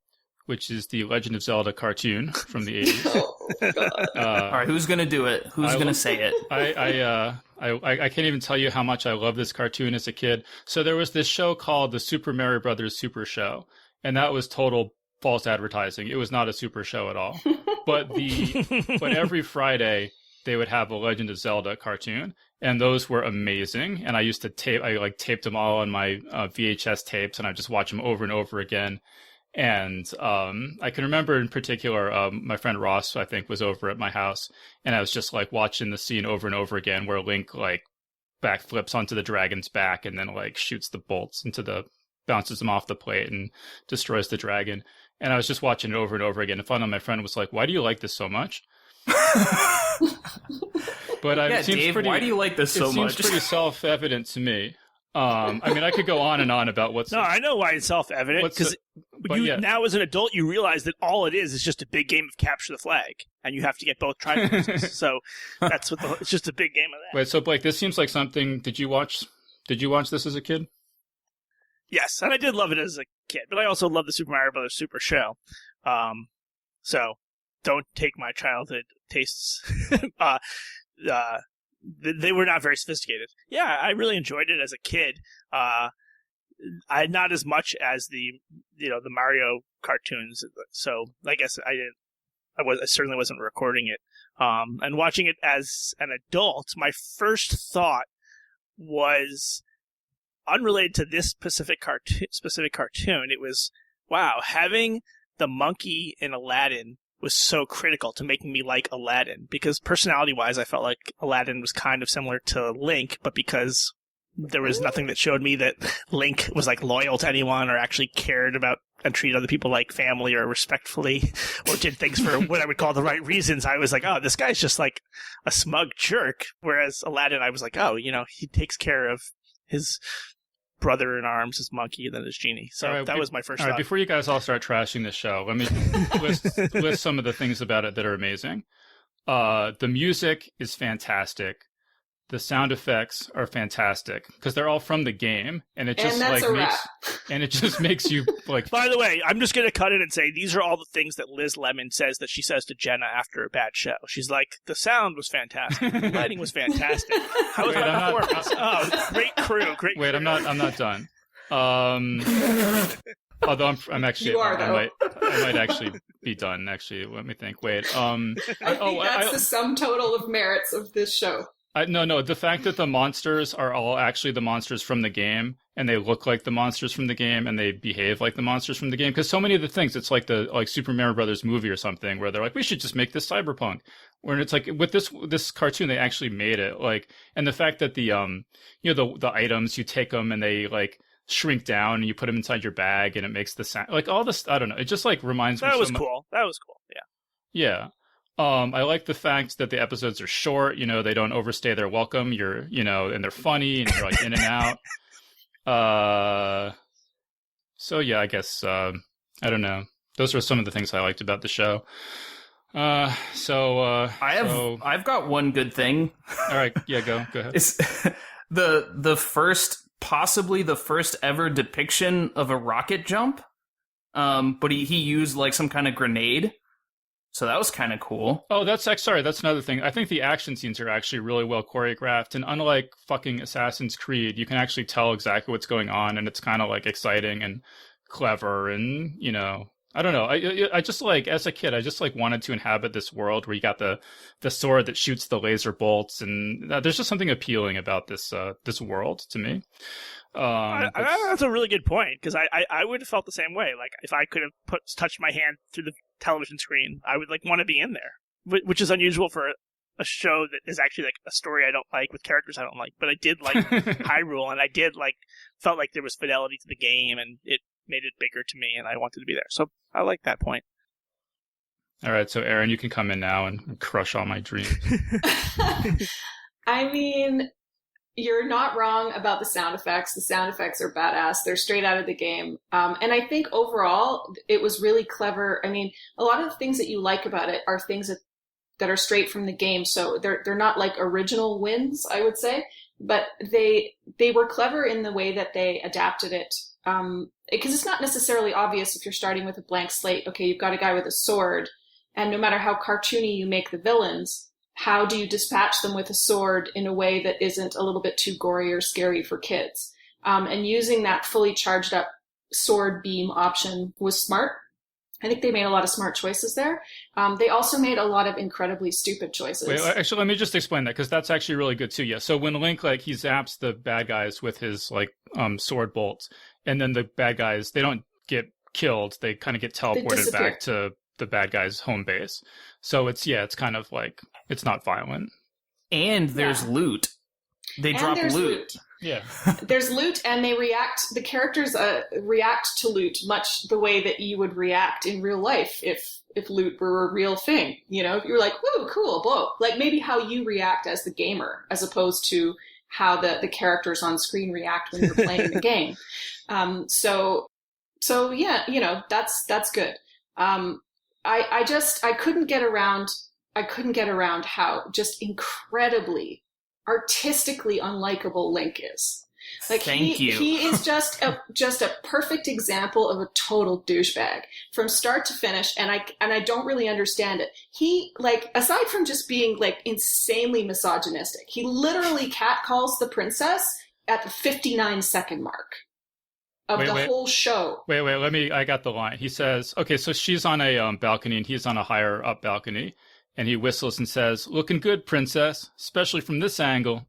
which is the Legend of Zelda cartoon from the 80s. Oh, God. All right, who's going to do it? Who's going to say it? I can't even tell you how much I love this cartoon as a kid. So there was this show called the Super Mario Brothers Super Show, and that was total false advertising. It was not a super show at all. But every Friday they would have a Legend of Zelda cartoon, and those were amazing. And I used to taped them all on my VHS tapes, and I just watch them over and over again. And I can remember in particular, my friend Ross, I think, was over at my house, and I was just like watching the scene over and over again where Link like backflips onto the dragon's back and then like shoots the bolts bounces them off the plate and destroys the dragon. And I was just watching it over and over again. And finally my friend was like, "Why do you like this so much?" But yeah, Dave, why do you like this so much? It seems pretty self-evident to me. I mean, I could go on and on about what's... No, I know why it's self-evident, because now as an adult, you realize that all it is just a big game of capture the flag, and you have to get both tribals. So that's it's just a big game of that. Wait, so Blake, this seems like something... Did you watch this as a kid? Yes, and I did love it as a kid, but I also love the Super Mario Brothers Super Show. So don't take my childhood tastes. They were not very sophisticated. Yeah, I really enjoyed it as a kid. I not as much as the Mario cartoons. So I guess I certainly wasn't recording it. And watching it as an adult, my first thought was unrelated to this specific cartoon. It was, wow, having the monkey in Aladdin was so critical to making me like Aladdin, because personality-wise, I felt like Aladdin was kind of similar to Link, but because there was nothing that showed me that Link was like loyal to anyone or actually cared about and treated other people like family or respectfully or did things for what I would call the right reasons, I was like, oh, this guy's just like a smug jerk. Whereas Aladdin, I was like, oh, he takes care of his brother in arms, his monkey, and then his genie. So that was my first thought. All right, before you guys all start trashing this show, let me list some of the things about it that are amazing. The music is fantastic. The sound effects are fantastic because they're all from the game, and it just makes you like. By the way, I'm just gonna cut in and say these are all the things that Liz Lemon says that she says to Jenna after a bad show. She's like, the sound was fantastic, the lighting was fantastic. How was my performance? Oh, great crew, great. Wait, crew. I'm not done. Although I'm actually, you are, I might actually be done. Actually, let me think. Wait, I think that's the sum total of merits of this show. No. The fact that the monsters are all actually the monsters from the game, and they look like the monsters from the game, and they behave like the monsters from the game. Because so many of the things, it's like the Super Mario Brothers movie or something, where they're like, we should just make this cyberpunk. Where it's like with this cartoon, they actually made it like, and the fact that the the items, you take them and they like shrink down, and you put them inside your bag, and it makes the sound like all this. I don't know. It just like reminds me. That was cool. That was cool. Yeah. Yeah. I like the fact that the episodes are short, they don't overstay their welcome. And they're funny and you're like in and out. So yeah, I guess, I don't know. Those are some of the things I liked about the show. I've got one good thing. All right. Yeah, go ahead. It's possibly the first ever depiction of a rocket jump. But he used like some kind of grenade. So that was kind of cool. Oh, that's another thing. I think the action scenes are actually really well choreographed, and unlike fucking Assassin's Creed, you can actually tell exactly what's going on, and it's kind of like exciting and clever, and I don't know. I just like, as a kid, I just like wanted to inhabit this world where you got the sword that shoots the laser bolts, and there's just something appealing about this world to me. That's a really good point, because I would have felt the same way. Like if I could have touched my hand through the television screen, I would like want to be in there, which is unusual for a show that is actually like a story I don't like with characters I don't like. But I did like Hyrule, and I did like felt like there was fidelity to the game, and it made it bigger to me, and I wanted to be there. So I like that point. All right, so Erin, you can come in now and crush all my dreams. I mean, you're not wrong about the sound effects. The sound effects are badass. They're straight out of the game. And I think overall, it was really clever. I mean, a lot of the things that you like about it are things that are straight from the game. So they're not like original wins, I would say. But they were clever in the way that they adapted it. Because it's not necessarily obvious if you're starting with a blank slate. Okay, you've got a guy with a sword. And no matter how cartoony you make the villains, how do you dispatch them with a sword in a way that isn't a little bit too gory or scary for kids? And using that fully charged up sword beam option was smart. I think they made a lot of smart choices there. They also made a lot of incredibly stupid choices. Wait, actually, let me just explain that, because that's actually really good too. Yeah. So when Link, like, he zaps the bad guys with his sword bolts, and then the bad guys, they don't get killed. They kind of get teleported back to the bad guy's home base. So it's kind of like, it's not violent. And there's loot. They drop loot. Yeah. There's loot, and the characters react to loot much the way that you would react in real life if loot were a real thing. If you were like, woo, cool, blow. Like maybe how you react as the gamer, as opposed to how the characters on screen react when you're playing the game. So yeah, that's good. I couldn't get around how just incredibly artistically unlikable Link is. Like Thank you. He is just a perfect example of a total douchebag from start to finish, and I don't really understand it. He, like, aside from just being like insanely misogynistic, he literally catcalls the princess at the 59-second mark of whole show. I got the line. He says, okay, so she's on a balcony and he's on a higher up balcony, and he whistles and says, "Looking good, princess, especially from this angle."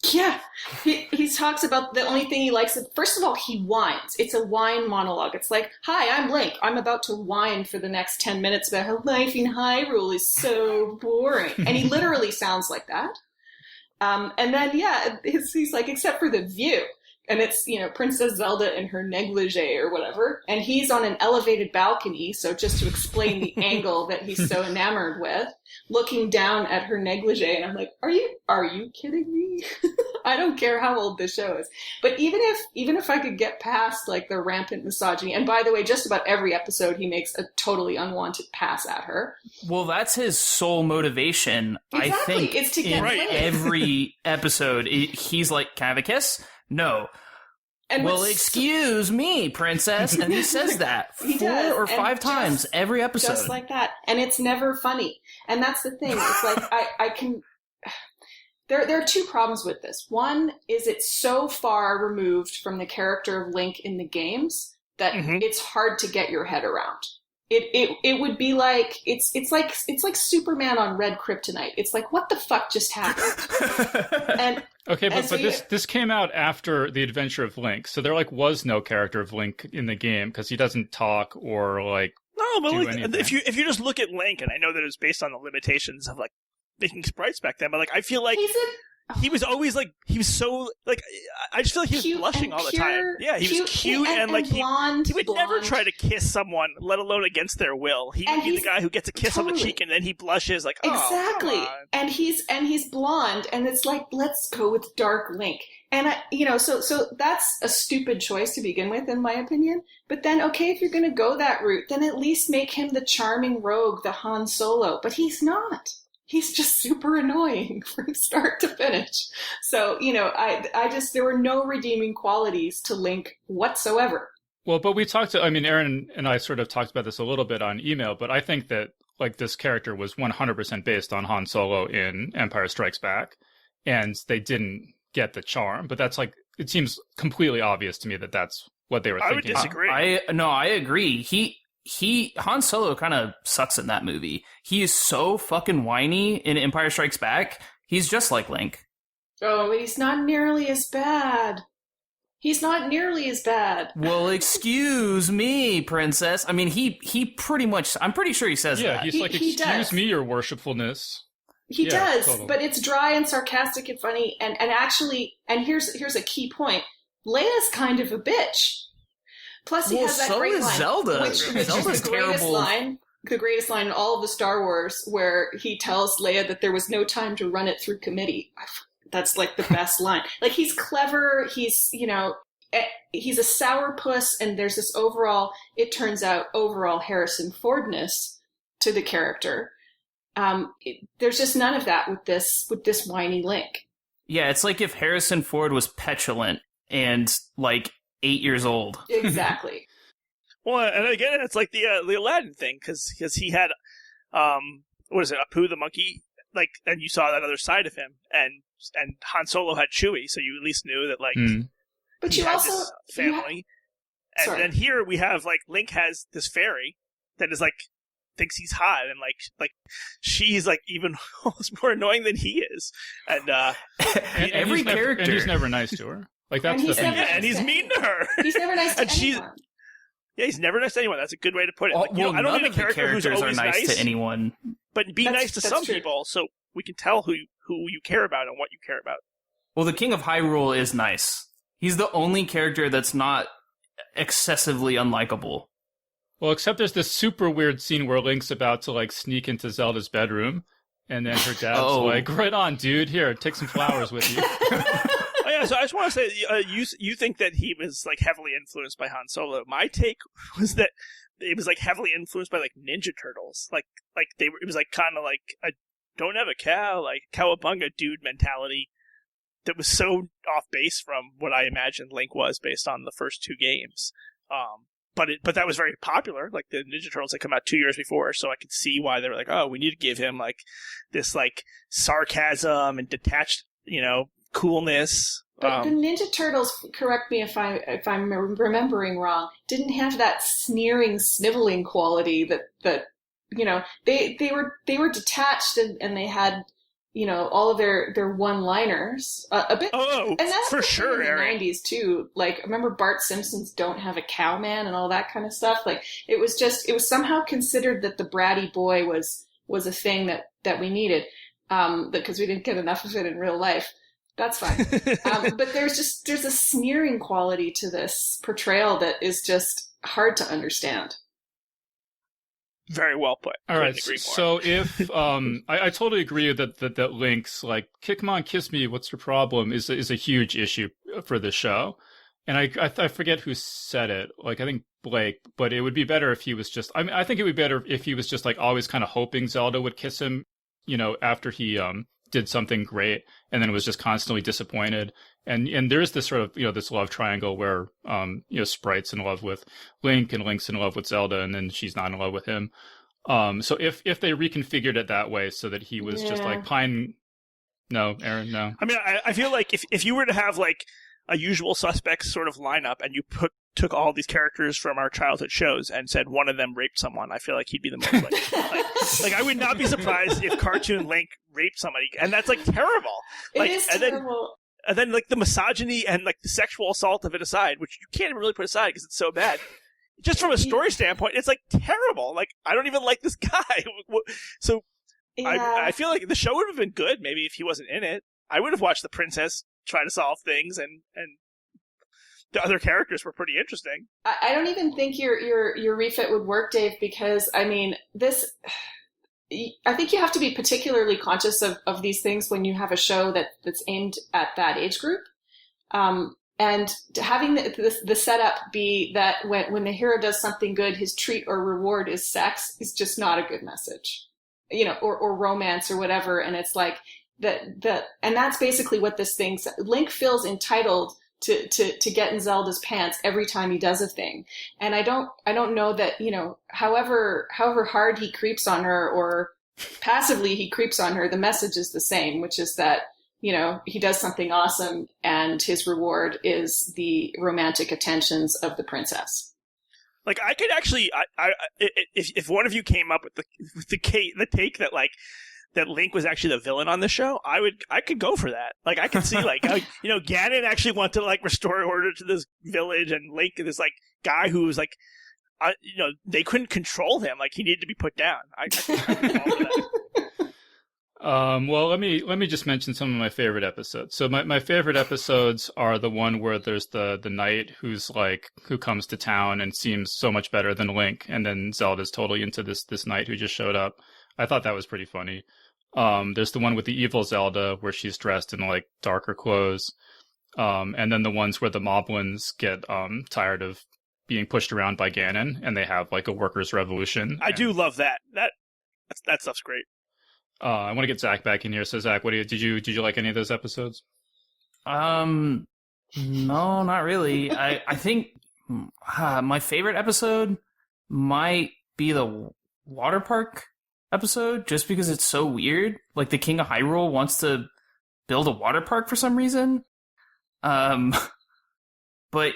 Yeah, he talks about the only thing he likes. First of all, he whines. It's a whine monologue. It's like, "Hi, I'm Link. I'm about to whine for the next 10 minutes about how life in Hyrule is so boring," and he literally sounds like that. And then he's like, "Except for the view." And it's, Princess Zelda in her negligee or whatever. And he's on an elevated balcony, so just to explain the angle that he's so enamored with, looking down at her negligee. And I'm like, are you kidding me? I don't care how old this show is. But even if I could get past like the rampant misogyny, and by the way, just about every episode he makes a totally unwanted pass at her. Well, that's his sole motivation. Exactly. I think it's to get in every episode, he's like, "Can I have a kiss?" "No." And "Well, excuse me, princess," and he says that 4 or 5 times every episode, just like that, and it's never funny. And that's the thing. It's like I can. There are 2 problems with this. One is it's so far removed from the character of Link in the games that it's hard to get your head around. It would be like it's like Superman on red kryptonite. It's like, what the fuck just happened? And okay, but this came out after the adventure of Link, so there was no character of Link in the game because he doesn't talk or no, but anything. if you just look at Link, and I know that it was based on the limitations of making sprites back then, but I feel like he was always he was so I just feel like he was blushing all the time. Yeah, he was cute and blonde, he would never try to kiss someone, let alone against their will. He would be the guy who gets a kiss on the cheek and then he blushes exactly. Oh, and he's blonde, and it's like, let's go with dark Link. And so that's a stupid choice to begin with, in my opinion. But then, okay, if you're going to go that route, then at least make him the charming rogue, the Han Solo. But he's not. He's just super annoying from start to finish. So, I just, there were no redeeming qualities to Link whatsoever. Well, but we talked to, Erin and I sort of talked about this a little bit on email, but I think that this character was 100% based on Han Solo in Empire Strikes Back, and they didn't get the charm. But that's it seems completely obvious to me that that's what they were thinking. I would disagree. I agree. Han Solo kind of sucks in that movie. He is so fucking whiny in Empire Strikes Back. He's just like Link. Oh, but he's not nearly as bad. Well, excuse me, princess. He pretty much, I'm pretty sure he says that. Yeah, he's like, excuse me, your worshipfulness. He does, totally. But it's dry and sarcastic and funny. And actually, and here's a key point. Leia's kind of a bitch. Plus, he has that so great is line, Zelda. which is the greatest line in all of the Star Wars, where he tells Leia that there was no time to run it through committee. That's the best line. He's clever. He's he's a sourpuss, and there's this it turns out overall Harrison Fordness to the character. There's just none of that with this whiny Link. Yeah, it's like if Harrison Ford was petulant and 8 years old. Exactly. Well, and again, it's like the Aladdin thing, because he had, what is it, Apu the monkey, and you saw that other side of him, and Han Solo had Chewie, so you at least knew that, but he you had also this family. And then here we have, Link has this fairy that is, thinks he's hot, and, she's, even almost more annoying than he is. And every character. And he's never nice to her. That's the thing. And he's mean to her. He's never nice to anyone. Yeah, he's never nice to anyone. That's a good way to put it. I don't need a character who's characters are nice to anyone. But be nice to some true. people, so we can tell who you care about and what you care about. Well, the King of Hyrule is nice. He's the only character that's not excessively unlikable. Well, except there's this super weird scene where Link's about to sneak into Zelda's bedroom, and then her dad's right on, dude, here, take some flowers with you. Oh, yeah, so I just want to say, you think that he was heavily influenced by Han Solo. My take was that it was heavily influenced by Ninja Turtles. It was kind of a don't have a cow, cowabunga dude mentality that was so off base from what I imagined Link was based on the first 2 games. But that was very popular. The Ninja Turtles had come out 2 years before, so I could see why they were oh, we need to give him this sarcasm and detached, coolness. But the Ninja Turtles, correct me if I'm remembering wrong, didn't have that sneering, sniveling quality that they were detached and they had all of their one-liners a bit. Oh, and that's for sure, in the Erin. 90s too. Like, remember Bart Simpson's "Don't Have a Cow Man" and all that kind of stuff. Like, it was somehow considered that the bratty boy was a thing that we needed, because we didn't get enough of it in real life. That's fine. But there's a sneering quality to this portrayal that is just hard to understand. Very well put. All right. Couldn't agree more. So if I totally agree that Link's like "kick, come on, kiss me, what's your problem" is a huge issue for the show, and I forget who said it. Like, I think Blake, but it would be better if he was just. I mean, I think it would be better if he was just like always kind of hoping Zelda would kiss him, after he did something great, and then was just constantly disappointed. And there's this sort of this love triangle where Sprite's in love with Link and Link's in love with Zelda, and then she's not in love with him. So if they reconfigured it that way so that he was just like no, Erin, no. I mean, I feel like if you were to have like a Usual Suspects sort of lineup, and you took all these characters from our childhood shows and said one of them raped someone, I feel like he'd be the most likely. like I would not be surprised if cartoon Link raped somebody, and that's like terrible. Like, it is terrible. And then, like, the misogyny and, like, the sexual assault of it aside, which you can't even really put aside because it's so bad. Just from a story standpoint, it's, like, terrible. Like, I don't even like this guy. So, Yeah. I feel like the show would have been good, maybe, if he wasn't in it. I would have watched the princess try to solve things, and the other characters were pretty interesting. I don't even think your refit would work, Dave, because, I mean, I think you have to be particularly conscious of these things when you have a show that's aimed at that age group. And having the setup be that when the hero does something good, his treat or reward is sex is just not a good message, or romance or whatever. And it's like and that's basically what this thing, Link feels entitled to get in Zelda's pants every time he does a thing. And I don't know that, however hard he creeps on her or passively he creeps on her, the message is the same, which is that, he does something awesome and his reward is the romantic attentions of the princess. Like, I could actually, if one of you came up with the take that, like, that Link was actually the villain on the show, I could go for that. Like, I could see, like, Ganon actually wanted to, like, restore order to this village, and Link, this, like, guy who was, like, they couldn't control him. Like, he needed to be put down. I could fall for that. Well, let me just mention some of my favorite episodes. So my favorite episodes are the one where there's the knight who comes to town and seems so much better than Link, and then Zelda's totally into this knight who just showed up. I thought that was pretty funny. There's the one with the evil Zelda where she's dressed in like darker clothes. And then the ones where the moblins get tired of being pushed around by Ganon and they have like a workers' revolution. I do love that. That stuff's great. I want to get Zach back in here. So Zach, did you like any of those episodes? No, not really. I think my favorite episode might be the water park episode, just because it's so weird. Like, the King of Hyrule wants to build a water park for some reason. But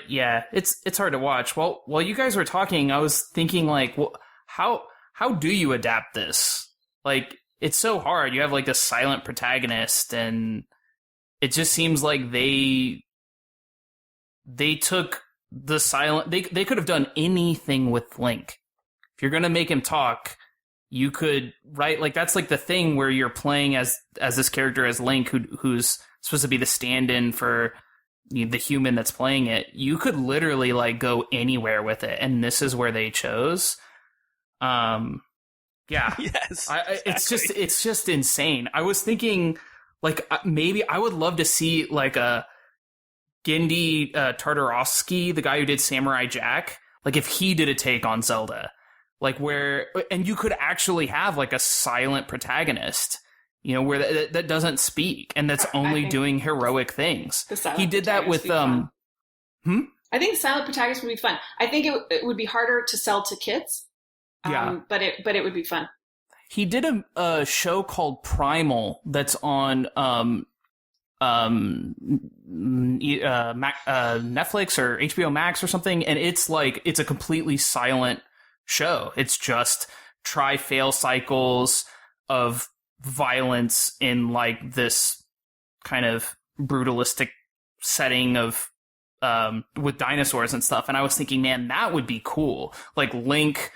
yeah, it's hard to watch. While you guys were talking, I was thinking, like, well, how do you adapt this? Like, it's so hard. You have like this silent protagonist, and it just seems like they took the silent. They could have done anything with Link. If you're gonna make him talk, you could, right? Like, that's like the thing where you're playing as this character, as Link, who's supposed to be the stand-in for the human that's playing it. You could literally like go anywhere with it, and this is where they chose. Yeah. Yes. Exactly. It's just insane. I was thinking, like, maybe I would love to see like a Gendy Tartarovsky, the guy who did Samurai Jack, like if he did a take on Zelda, like and you could actually have like a silent protagonist, where that doesn't speak and that's only doing heroic things. He did that with I think the silent protagonist would be fun. I think it would be harder to sell to kids. Yeah, but it would be fun. He did a show called Primal that's on Netflix or HBO Max or something, and it's a completely silent show. It's just try-fail cycles of violence in like this kind of brutalistic setting of with dinosaurs and stuff. And I was thinking, man, that would be cool. Like Link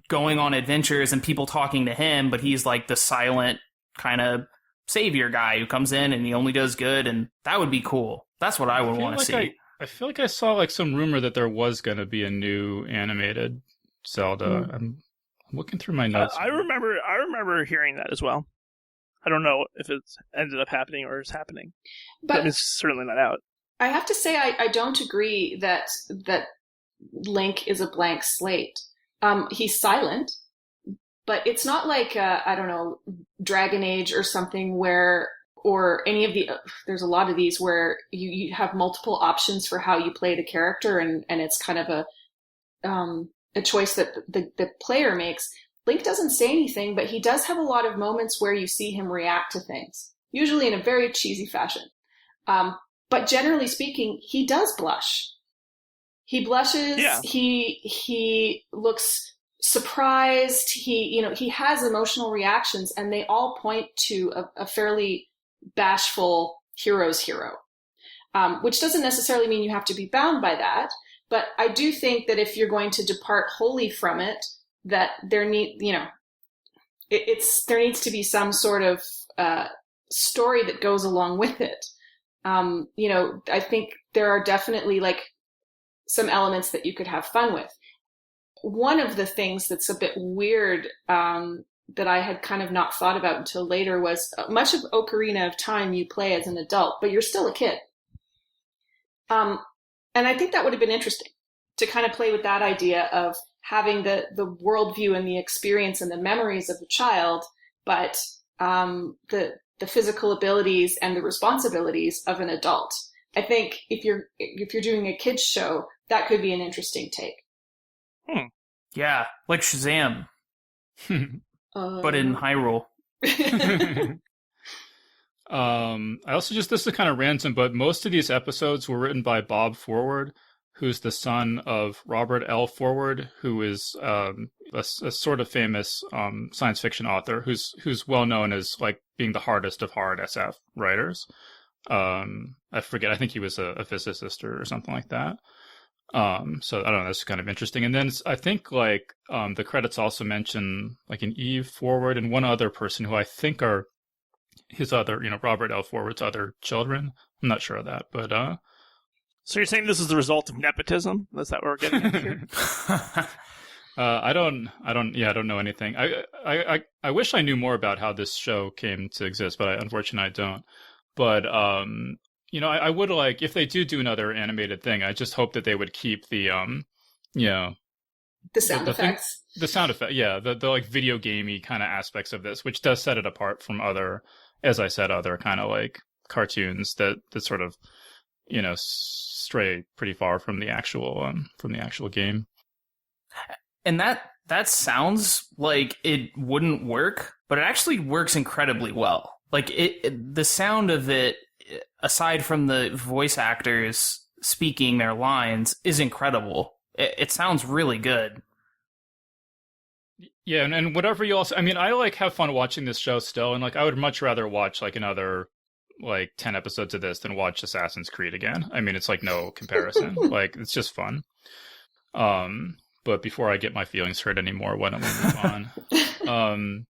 going on adventures and people talking to him, but he's like the silent kind of savior guy who comes in and he only does good, and that would be cool. That's what I would want to see. I feel like I saw like some rumor that there was going to be a new animated Zelda. I'm looking through my notes. I remember hearing that as well. I don't know if it's ended up happening or is happening, but it's certainly not out. I have to say, I don't agree that Link is a blank slate. He's silent, but it's not like, I don't know, Dragon Age or something where, or any of the, there's a lot of these where you have multiple options for how you play the character, and it's kind of a choice that the player makes. Link doesn't say anything, but he does have a lot of moments where you see him react to things, usually in a very cheesy fashion. But generally speaking, he does blush. He blushes. Yeah. He looks surprised. He has emotional reactions, and they all point to a fairly bashful hero's hero, which doesn't necessarily mean you have to be bound by that. But I do think that if you're going to depart wholly from it, that there needs to be some sort of story that goes along with it. I think there are definitely like some elements that you could have fun with. One of the things that's a bit weird that I had kind of not thought about until later was much of Ocarina of Time you play as an adult, but you're still a kid. And I think that would have been interesting to kind of play with that idea of having the worldview and the experience and the memories of a child, but the physical abilities and the responsibilities of an adult. I think if you're doing a kids show, that could be an interesting take. Yeah, like Shazam, but in Hyrule. I also this is kind of random, but most of these episodes were written by Bob Forward, who's the son of Robert L. Forward, who is a sort of famous science fiction author who's well known as like being the hardest of hard SF writers. I forget. I think he was a physicist or something like that. So I don't know. That's kind of interesting. And then I think like the credits also mention like an Eve Forward and one other person who I think are his other, Robert L. Forward's other children. I'm not sure of that, but so you're saying this is the result of nepotism? Is that what we're getting at here? I don't know anything. I wish I knew more about how this show came to exist, but unfortunately I don't. But I would like, if they do another animated thing, I just hope that they would keep the the sound effects. The sound effect, yeah, the like video gamey kind of aspects of this, which does set it apart from other, as I said, other kind of like cartoons that sort of stray pretty far from the actual game. And that sounds like it wouldn't work, but it actually works incredibly well. Like the sound of it, aside from the voice actors speaking their lines, is incredible. It sounds really good. Yeah, and whatever you also, I mean, I like have fun watching this show still, and like I would much rather watch like another like 10 episodes of this than watch Assassin's Creed again. I mean, it's like no comparison. Like it's just fun. But before I get my feelings hurt anymore, why don't we move on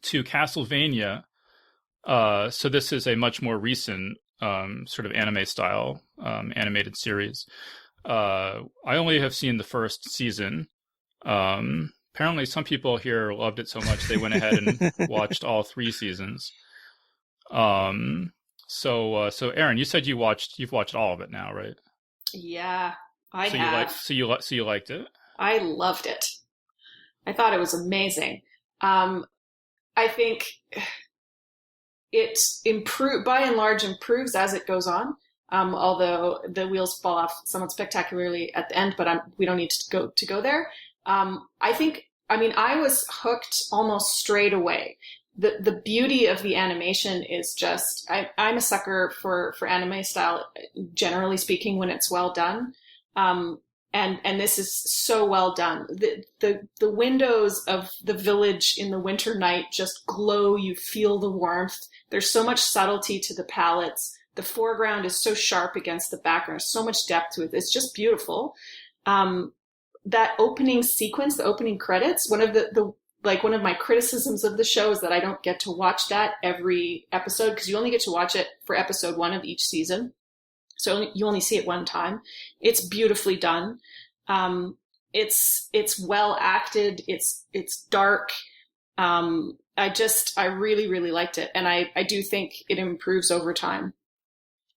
to Castlevania? So this is a much more recent sort of anime style animated series. I only have seen the first season. Apparently some people here loved it so much they went ahead and watched all 3 seasons. So Erin, you said you've watched all of it now, right? Yeah, I have. So you liked it? I loved it. I thought it was amazing. I think it by and large improves as it goes on. Although the wheels fall off somewhat spectacularly at the end, but we don't need to go there. I was hooked almost straight away. The beauty of the animation is just, I'm a sucker for anime style, generally speaking, when it's well done. And this is so well done. The windows of the village in the winter night just glow. You feel the warmth. There's so much subtlety to the palettes. The foreground is so sharp against the background. There's so much depth to it. It's just beautiful. That opening sequence, the opening credits, one of my criticisms of the show is that I don't get to watch that every episode, because you only get to watch it for episode 1 of each season. So you only see it one time. It's beautifully done. It's well acted. It's dark. I really, really liked it. And I do think it improves over time.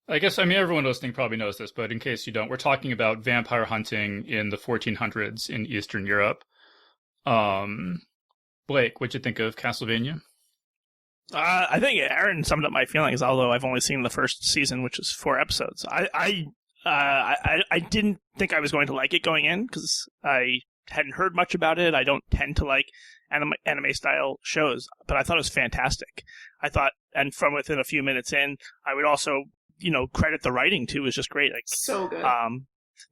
I guess, everyone listening probably knows this, but in case you don't, we're talking about vampire hunting in the 1400s in Eastern Europe. Blake, what'd you think of Castlevania? I think Erin summed up my feelings, although I've only seen the first season, which is 4 episodes. I didn't think I was going to like it going in, because I hadn't heard much about it. I don't tend to like anime-style shows, but I thought it was fantastic. I thought, and from within a few minutes in, I would also, credit the writing, too. It was just great. Like, so good.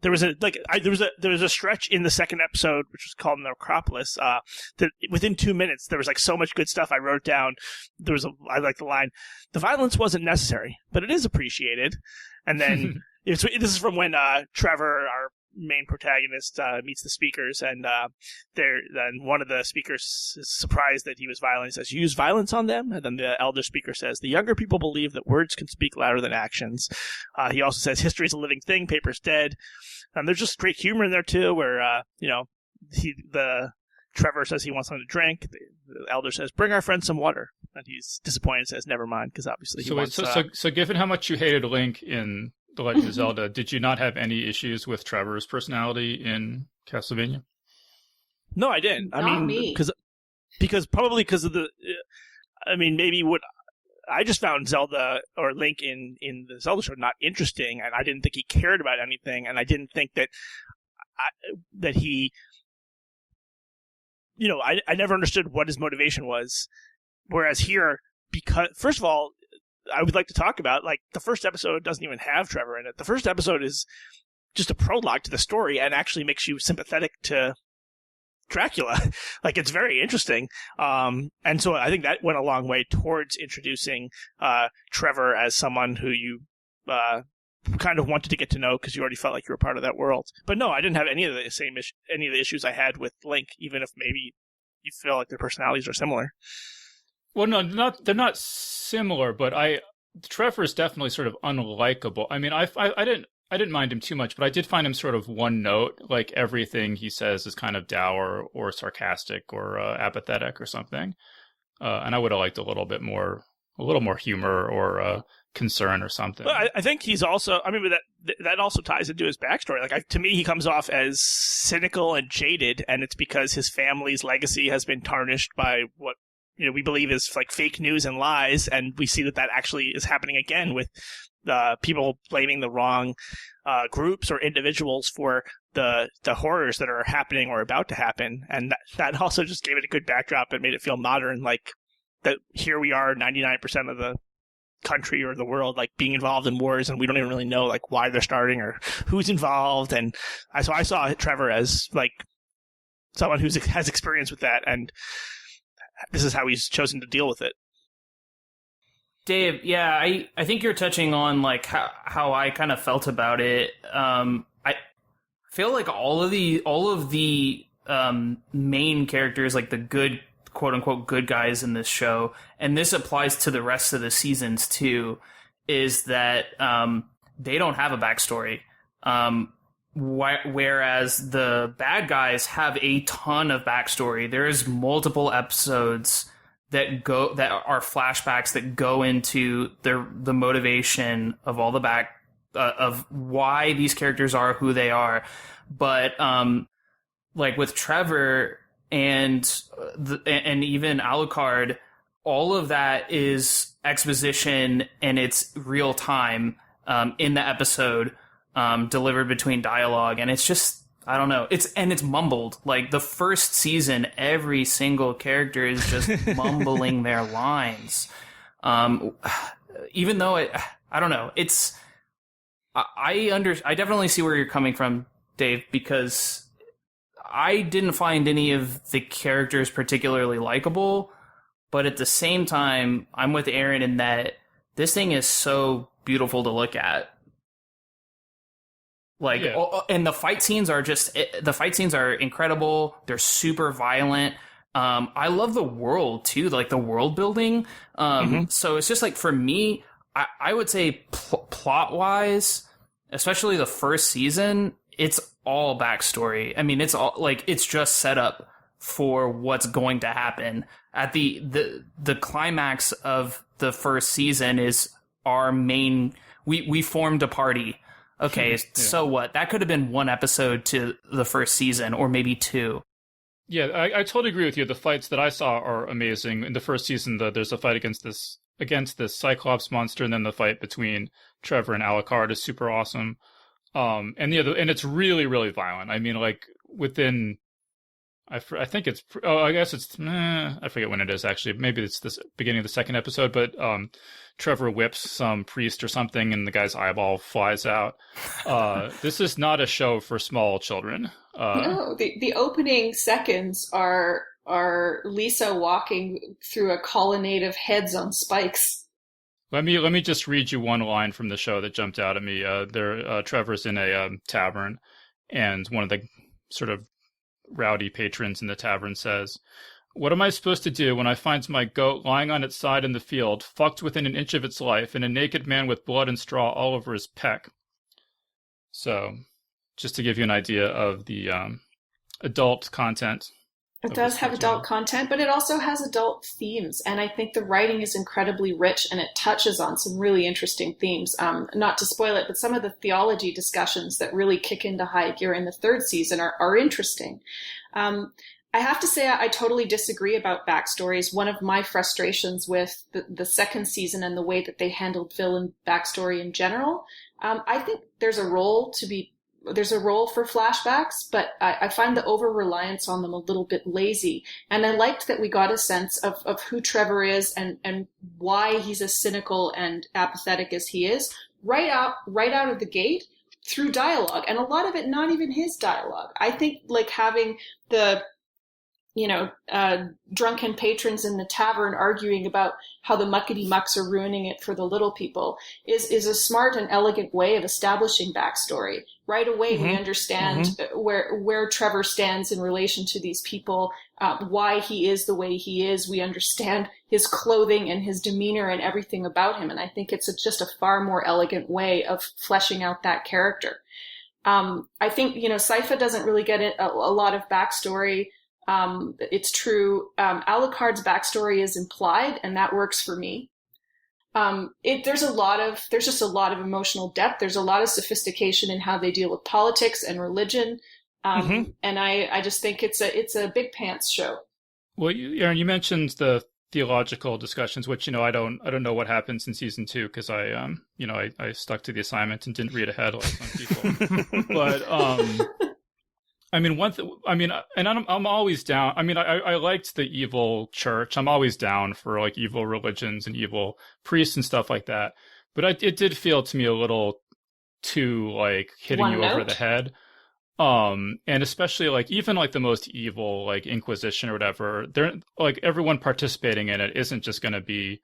There was a stretch in the second episode, which was called Necropolis, that within 2 minutes there was so much good stuff I wrote down. I like the line, "The violence wasn't necessary, but it is appreciated." And then this is from when Trevor, our main protagonist, meets the speakers, and then one of the speakers is surprised that he was violent. He says, "You use violence on them?" And then the elder speaker says, "The younger people believe that words can speak louder than actions." He also says, "History is a living thing, paper's dead." And there's just great humor in there too, where Trevor says he wants something to drink. The elder says, "Bring our friend some water," and he's disappointed and says, "Never mind," because obviously he wants. So given how much you hated Link in The Legend of Zelda, did you not have any issues with Trevor's personality in Castlevania? No, I didn't. Because of the. Maybe what I just found Zelda or Link in the Zelda show not interesting, and I didn't think he cared about anything, and I didn't think that he. I never understood what his motivation was, whereas here, because first of all, I would like to talk about, the first episode doesn't even have Trevor in it. The first episode is just a prologue to the story and actually makes you sympathetic to Dracula. It's very interesting. And so I think that went a long way towards introducing Trevor as someone who you kind of wanted to get to know, because you already felt like you were part of that world. But no, I didn't have any of the issues I had with Link, even if maybe you feel like their personalities are similar. Well, no, they're not similar, but Trevor is definitely sort of unlikable. I didn't mind him too much, but I did find him sort of one note. Everything he says is kind of dour or sarcastic or apathetic or something. And I would have liked a little more humor or concern or something. But I think he's also. That also ties into his backstory. To me, he comes off as cynical and jaded, and it's because his family's legacy has been tarnished by what we believe is fake news and lies, and we see that actually is happening again with people blaming the wrong groups or individuals for the horrors that are happening or about to happen, and that also just gave it a good backdrop and made it feel modern. That here we are, 99% of the country or the world being involved in wars, and we don't even really know why they're starting or who's involved. And so I saw Trevor as someone who has experience with that, and this is how he's chosen to deal with it. Dave, yeah, I think you're touching on how I kind of felt about it. I feel like all of the main characters, the good, quote unquote, good guys in this show, and this applies to the rest of the seasons too, is that they don't have a backstory. Whereas the bad guys have a ton of backstory. There's multiple episodes that are flashbacks that go into the motivation of all the of why these characters are who they are. But with Trevor and even Alucard, all of that is exposition, and it's real time in the episode. Delivered between dialogue, and it's just, I don't know, it's mumbled. The first season, every single character is just mumbling their lines. Even though I don't know, it's I definitely see where you're coming from, Dave, because I didn't find any of the characters particularly likable, but at the same time, I'm with Erin in that this thing is so beautiful to look at. Like, and the fight scenes are incredible. They're super violent. I love the world too, like the world building. So it's just like, for me, I would say plot wise, especially the first season, it's all backstory. I mean, it's all like, it's just set up for what's going to happen. At the climax of the first season is our main, we formed a party. Okay, so what? That could have been one episode to the first season, or maybe two. Yeah, I totally agree with you. The fights that I saw are amazing. In the first season, there's a fight against this Cyclops monster, and then the fight between Trevor and Alucard is super awesome. And it's really, really violent. I mean, like within, I think it's, I guess it's, I forget when it is actually. Maybe it's this beginning of the second episode, but Trevor whips some priest or something, and the guy's eyeball flies out. This is not a show for small children. No, the opening seconds are Lisa walking through a colonnade of heads on spikes. Let me just read you one line from the show that jumped out at me. Trevor's in a tavern, and one of the sort of rowdy patrons in the tavern says, "What am I supposed to do when I find my goat lying on its side in the field, fucked within an inch of its life, and a naked man with blood and straw all over his peck?" So, just to give you an idea of the adult content. It does have adult content, but it also has adult themes, and I think the writing is incredibly rich, and it touches on some really interesting themes. Not to spoil it, but some of the theology discussions that really kick into high gear in the third season are interesting. I have to say I totally disagree about backstories. One of my frustrations with the second season and the way that they handled villain backstory in general, I think there's a role for flashbacks, but I find the over-reliance on them a little bit lazy. And I liked that we got a sense of who Trevor is and why he's as cynical and apathetic as he is right out of the gate through dialogue. And a lot of it not even his dialogue. I think like having the drunken patrons in the tavern arguing about how the muckety-mucks are ruining it for the little people is a smart and elegant way of establishing backstory. Right away, we understand where Trevor stands in relation to these people, why he is the way he is. We understand his clothing and his demeanor and everything about him. And I think it's just a far more elegant way of fleshing out that character. I think, Sypha doesn't really get a lot of backstory. It's true. Alucard's backstory is implied, and that works for me. There's just a lot of emotional depth. There's a lot of sophistication in how they deal with politics and religion. And I just think it's a big pants show. Well, Erin, you mentioned the theological discussions, which, I don't know what happens in season 2 because I stuck to the assignment and didn't read ahead like some people. But, I mean, and I'm always down. I mean, I liked the evil church. I'm always down for like evil religions and evil priests and stuff like that. But it did feel to me a little too like hitting you over the head. And especially like even like the most evil like Inquisition or whatever, they're like everyone participating in it isn't just going to be,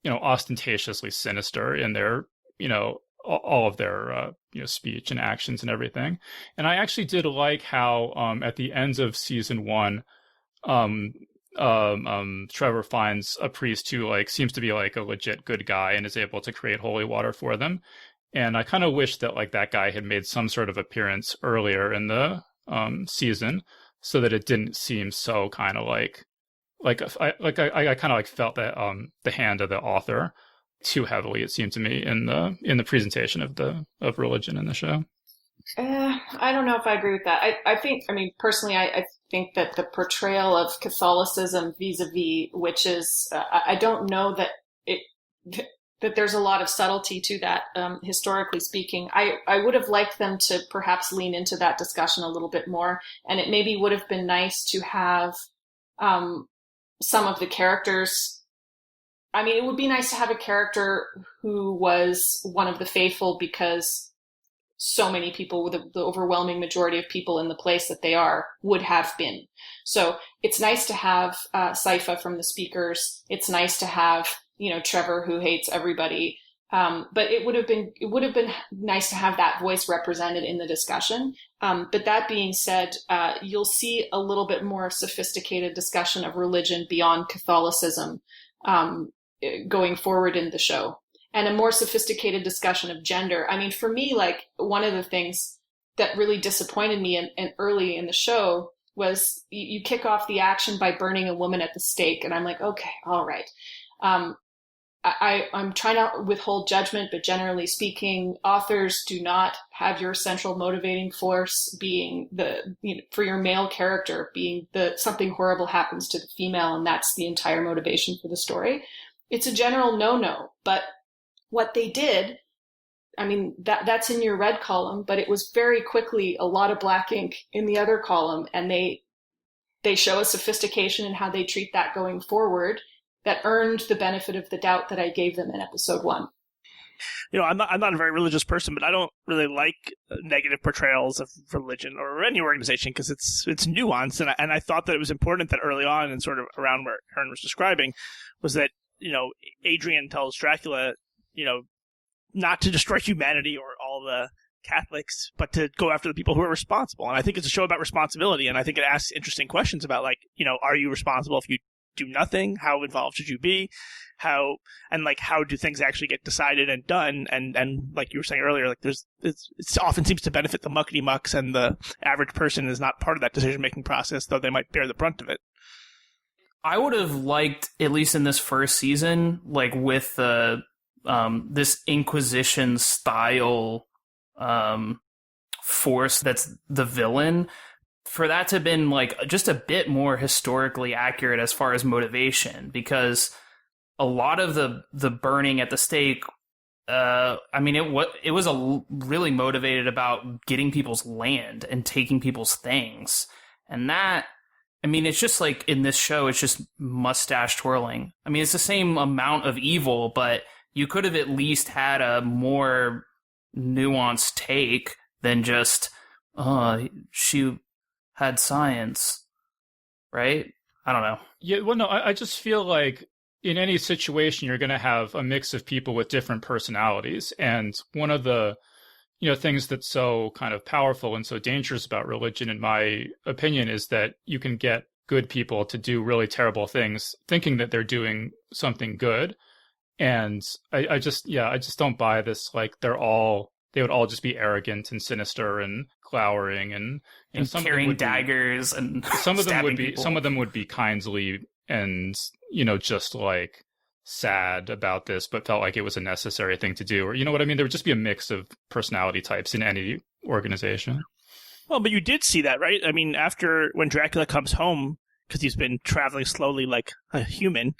ostentatiously sinister in their, all of their speech and actions and everything. And I actually did like how at the end of season 1 Trevor finds a priest who like seems to be like a legit good guy and is able to create holy water for them. And I kind of wish that like that guy had made some sort of appearance earlier in the season so that it didn't seem so kind of like I kind of like felt that the hand of the author too heavily, it seemed to me, in the presentation of religion in the show. I don't know if I agree with that. Personally, I think that the portrayal of Catholicism vis-a-vis witches, I don't know that that there's a lot of subtlety to that, historically speaking. I would have liked them to perhaps lean into that discussion a little bit more, and it maybe would have been nice to have some of the characters. I mean, it would be nice to have a character who was one of the faithful because so many people, the overwhelming majority of people in the place that they are, would have been. So it's nice to have Sypha from the speakers. It's nice to have, Trevor, who hates everybody. But it would have been nice to have that voice represented in the discussion. But that being said, you'll see a little bit more sophisticated discussion of religion beyond Catholicism going forward in the show, and a more sophisticated discussion of gender. I mean, for me, like, one of the things that really disappointed me in early in the show was you kick off the action by burning a woman at the stake, and I'm like, okay, all right. I'm trying to withhold judgment, but generally speaking, authors do not have your central motivating force being for your male character being something horrible happens to the female, and that's the entire motivation for the story. It's a general no-no, but what they did, I mean, that's in your red column, but it was very quickly a lot of black ink in the other column, and they show a sophistication in how they treat that going forward that earned the benefit of the doubt that I gave them in episode 1. I'm not a very religious person, but I don't really like negative portrayals of religion or any organization because it's nuanced, and I thought that it was important that early on and sort of around where Erin was describing was that, Adrian tells Dracula, not to destroy humanity or all the Catholics, but to go after the people who are responsible. And I think it's a show about responsibility, and I think it asks interesting questions about, like, are you responsible if you do nothing? How involved should you be? How do things actually get decided and done? And like you were saying earlier, like it often seems to benefit the muckety mucks, and the average person is not part of that decision making process, though they might bear the brunt of it. I would have liked, at least in this first season, like with this Inquisition style force that's the villain, for that to have been like just a bit more historically accurate as far as motivation, because a lot of the burning at the stake, it was really motivated about getting people's land and taking people's things, and that. I mean, it's just like in this show, it's just mustache twirling. I mean, it's the same amount of evil, but you could have at least had a more nuanced take than just, she had science, right? I don't know. Yeah, well, no, I just feel like in any situation, you're going to have a mix of people with different personalities. And one of the things that's so kind of powerful and so dangerous about religion, in my opinion, is that you can get good people to do really terrible things thinking that they're doing something good. And I just don't buy this, like, they would all just be arrogant and sinister and glowering and some carrying daggers and some of them would be kindly and, just like sad about this, but felt like it was a necessary thing to do, or you know what I mean? There would just be a mix of personality types in any organization. Well, but you did see that, right? I mean, when Dracula comes home, because he's been traveling slowly like a human,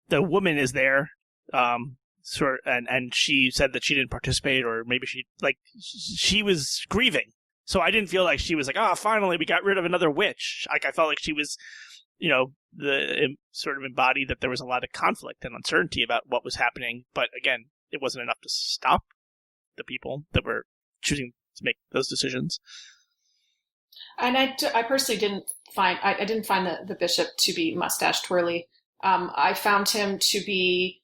the woman is there, and she said that she didn't participate, or maybe she was grieving. So I didn't feel like she was like, finally we got rid of another witch. Like, I felt like she was, sort of embodied that there was a lot of conflict and uncertainty about what was happening. But again, it wasn't enough to stop the people that were choosing to make those decisions. And I personally didn't find the bishop to be mustache twirly. I found him to be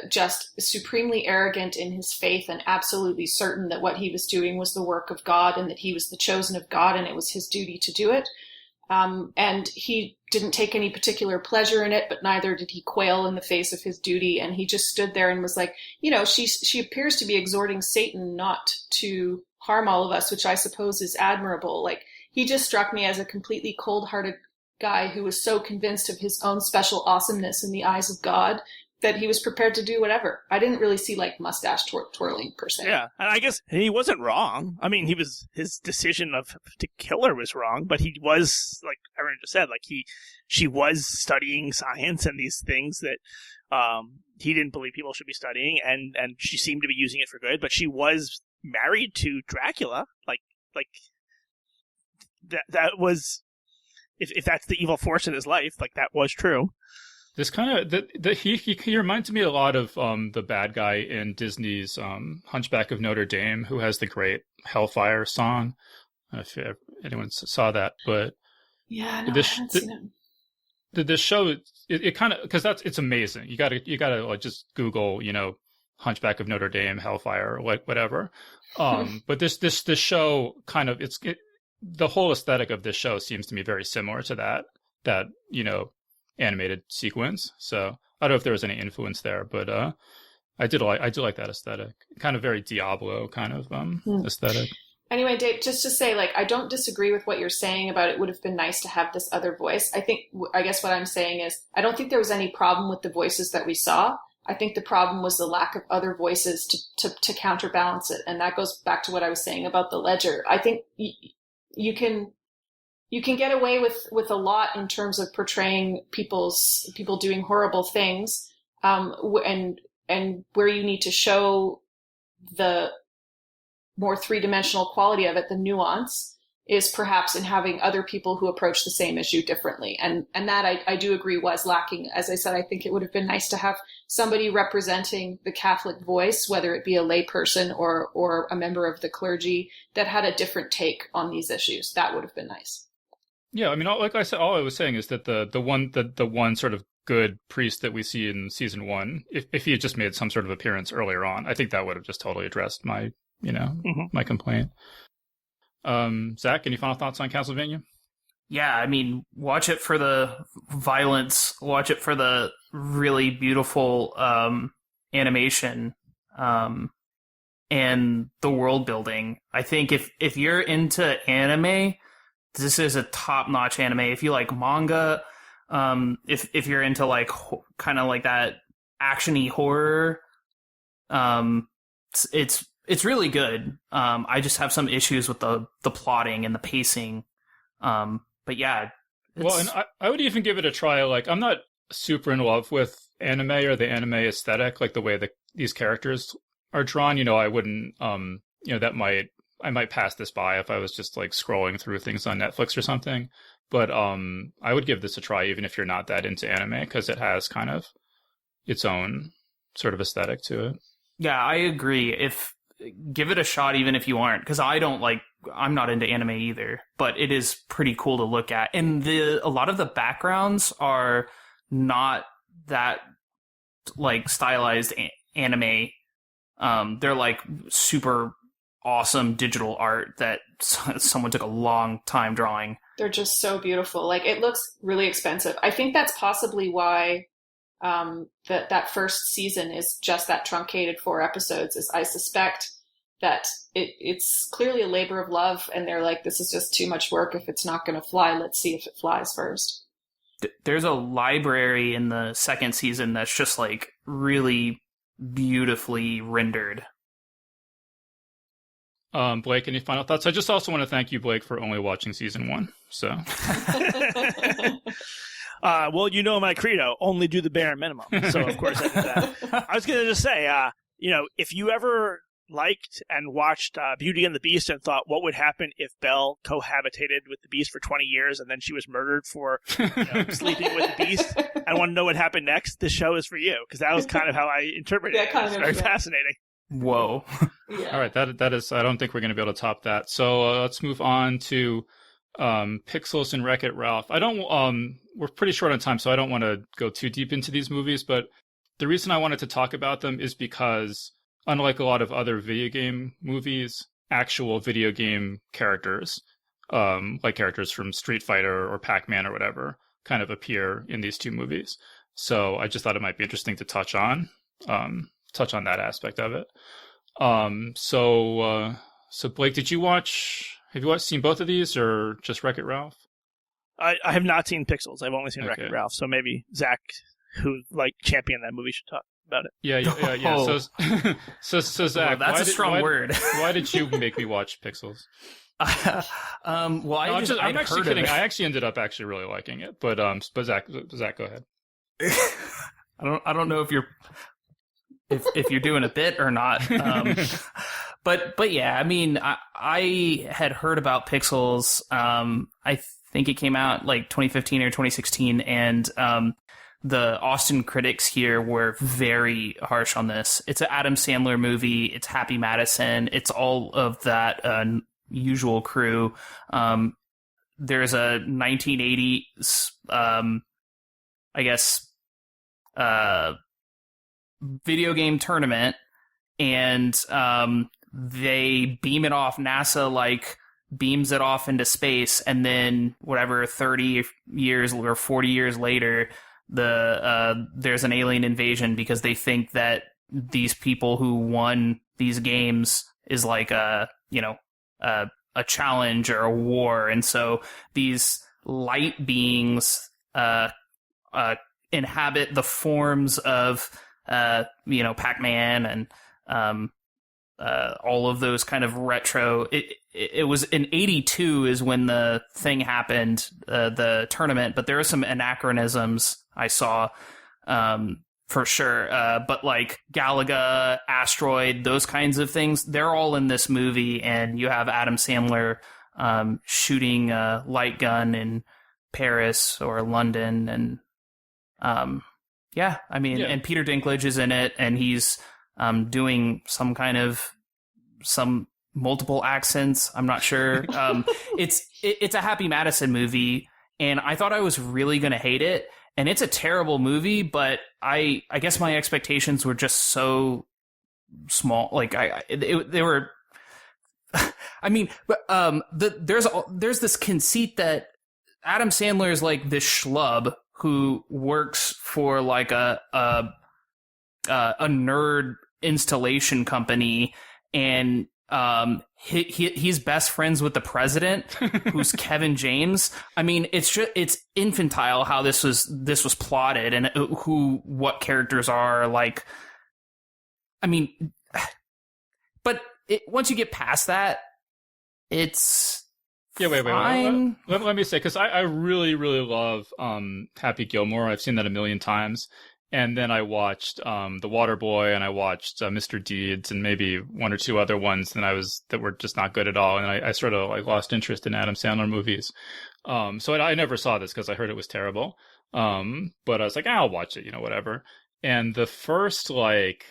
just supremely arrogant in his faith and absolutely certain that what he was doing was the work of God and that he was the chosen of God and it was his duty to do it. And he didn't take any particular pleasure in it, but neither did he quail in the face of his duty. And he just stood there and was like, she appears to be exhorting Satan not to harm all of us, which I suppose is admirable. Like, he just struck me as a completely cold-hearted guy who was so convinced of his own special awesomeness in the eyes of God that he was prepared to do whatever. I didn't really see like mustache twirling per se. Yeah, and I guess he wasn't wrong. I mean, his decision to kill her was wrong, but he was, like Erin just said, like she was studying science and these things that he didn't believe people should be studying, and she seemed to be using it for good. But she was married to Dracula, like that was, if that's the evil force in his life, like that was true. This kind of he reminds me a lot of the bad guy in Disney's Hunchback of Notre Dame, who has the great Hellfire song. I don't know if anyone saw that, but yeah, no, I haven't seen it. This show it kind of, because it's amazing. You gotta like just Google, you know, Hunchback of Notre Dame, Hellfire, or whatever. But this show kind of the whole aesthetic of this show seems to me very similar to that you know, animated sequence. So I don't know if there was any influence there, but I do like that aesthetic. Kind of very Diablo kind of aesthetic. Anyway, Dave, just to say, like, I don't disagree with what you're saying about it would have been nice to have this other voice. I guess what I'm saying is I don't think there was any problem with the voices that we saw. I think the problem was the lack of other voices to counterbalance it. And that goes back to what I was saying about the ledger. I think you can get away with a lot in terms of portraying people doing horrible things, and where you need to show the more three-dimensional quality of it, the nuance, is perhaps in having other people who approach the same issue differently. And that I do agree was lacking. As I said, I think it would have been nice to have somebody representing the Catholic voice, whether it be a lay person or a member of the clergy, that had a different take on these issues. That would have been nice. Yeah, I mean, like I said, all I was saying is that the one sort of good priest that we see in season 1, if he had just made some sort of appearance earlier on, I think that would have just totally addressed my, you know, my complaint. Zach, any final thoughts on Castlevania? Yeah, I mean, watch it for the violence, watch it for the really beautiful animation, and the world building. I think if you're into anime, this is a top-notch anime. If you like manga, if you're into like kind of like that action-y horror, it's really good. I just have some issues with the plotting and the pacing. But yeah. Well, and I would even give it a try. Like, I'm not super in love with anime or the anime aesthetic, like the way that these characters are drawn. You know, I wouldn't, you know, I might pass this by if I was just like scrolling through things on Netflix or something. But I would give this a try, even if you're not that into anime, because it has kind of its own sort of aesthetic to it. Yeah, I agree. Give it a shot, even if you aren't, because I'm not into anime either, but it is pretty cool to look at. And a lot of the backgrounds are not that like stylized anime. They're like super awesome digital art that someone took a long time drawing. They're just so beautiful. Like, it looks really expensive. I think that's possibly why that first season is just that truncated 4 episodes. Is I suspect that it's clearly a labor of love, and they're like, this is just too much work. If it's not going to fly, let's see if it flies first. There's a library in the second season that's just like really beautifully rendered. Blake, any final thoughts? I just also want to thank you, Blake, for only watching season 1. So, well, you know my credo: only do the bare minimum. So, of course, I did that. I was going to just say, you know, if you ever liked and watched Beauty and the Beast and thought, what would happen if Belle cohabitated with the Beast for 20 years and then she was murdered for sleeping with the Beast, and want to know what happened next, this show is for you, because that was kind of how I interpreted it. It's very fascinating. Whoa. Yeah. All right, that is, I don't think we're going to be able to top that. So let's move on to Pixels and Wreck-It Ralph. We're pretty short on time, so I don't want to go too deep into these movies, but the reason I wanted to talk about them is because, unlike a lot of other video game movies, actual video game characters, like characters from Street Fighter or Pac-Man or whatever, kind of appear in these 2 movies. So I just thought it might be interesting to touch on that aspect of it. So Blake, have you seen both of these or just Wreck-It Ralph? I have not seen Pixels. I've only seen Wreck-It Ralph. So maybe Zach, who championed that movie, should talk about it. Yeah. Oh. So Zach, well, that's a strong word. Why did you make me watch Pixels? Well, I'm actually kidding. I actually ended up really liking it, but Zach, go ahead. I don't know if you're doing a bit or not. But yeah, I mean, I had heard about Pixels. I think it came out like 2015 or 2016, and the Austin critics here were very harsh on this. It's an Adam Sandler movie. It's Happy Madison. It's all of that usual crew. There's a 1980s, I guess, video game tournament, and they beam it off. NASA like beams it off into space, and then whatever 30 years or 40 years later, there's an alien invasion because they think that these people who won these games is like a challenge or a war, and so these light beings inhabit the forms of Pac-Man and all of those kind of retro. It was in 82 is when the thing happened, the tournament, but there are some anachronisms I saw for sure. But like Galaga, Asteroid, those kinds of things, they're all in this movie, and you have Adam Sandler shooting a light gun in Paris or London, and and Peter Dinklage is in it, and he's doing some multiple accents. I'm not sure. It's a Happy Madison movie, and I thought I was really going to hate it. And it's a terrible movie, but I guess my expectations were just so small. Like they were. I mean, there's this conceit that Adam Sandler is like this schlub who works for like a nerd installation company, and he's best friends with the president, who's Kevin James. I mean, it's infantile how this was plotted, and what characters are like. I mean, but once you get past that, it's wait. fine. Let me say, because I really, really love Happy Gilmore. I've seen that a million times. And then I watched The Waterboy, and I watched Mr. Deeds, and maybe one or two other ones that were just not good at all. And I sort of like lost interest in Adam Sandler movies. So I never saw this because I heard it was terrible. But I was like, I'll watch it, whatever. And the first like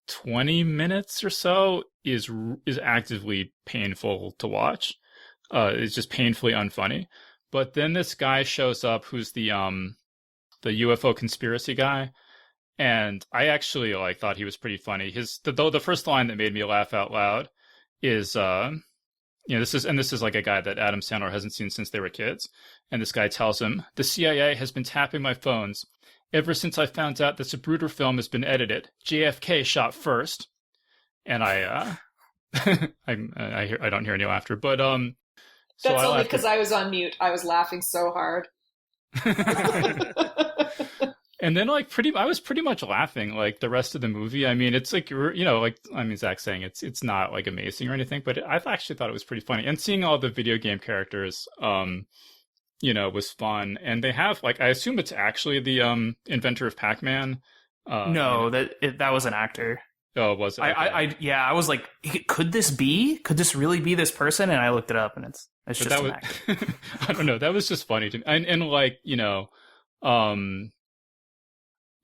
20 minutes or so is actively painful to watch. It's just painfully unfunny. But then this guy shows up who's the UFO conspiracy guy, and I actually thought he was pretty funny. The first line that made me laugh out loud is this is like a guy that Adam Sandler hasn't seen since they were kids, and this guy tells him, "The CIA has been tapping my phones ever since I found out the Zapruder film has been edited. JFK shot first." And I don't hear any laughter, but that's only because I was on mute. I was laughing so hard. And then I was pretty much laughing like the rest of the movie. I mean, it's like, Zach's saying it's not like amazing or anything, but I actually thought it was pretty funny. And seeing all the video game characters, was fun. And they have I assume it's actually the inventor of Pac-Man. No, that was an actor. Oh, was it? Okay. I was like, could this really be this person? And I looked it up, and it's just an actor. I don't know. That was just funny to me.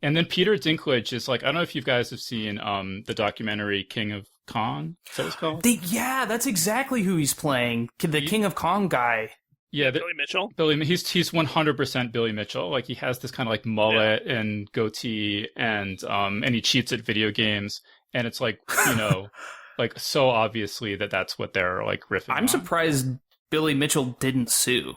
And then Peter Dinklage is I don't know if you guys have seen the documentary King of Kong. Is that what it's called? That's exactly who he's playing. The King of Kong guy. Yeah, Billy Mitchell. He's 100% Billy Mitchell. He has this kind of mullet and goatee, and he cheats at video games, and it's so obviously that's what they're riffing. I'm surprised Billy Mitchell didn't sue.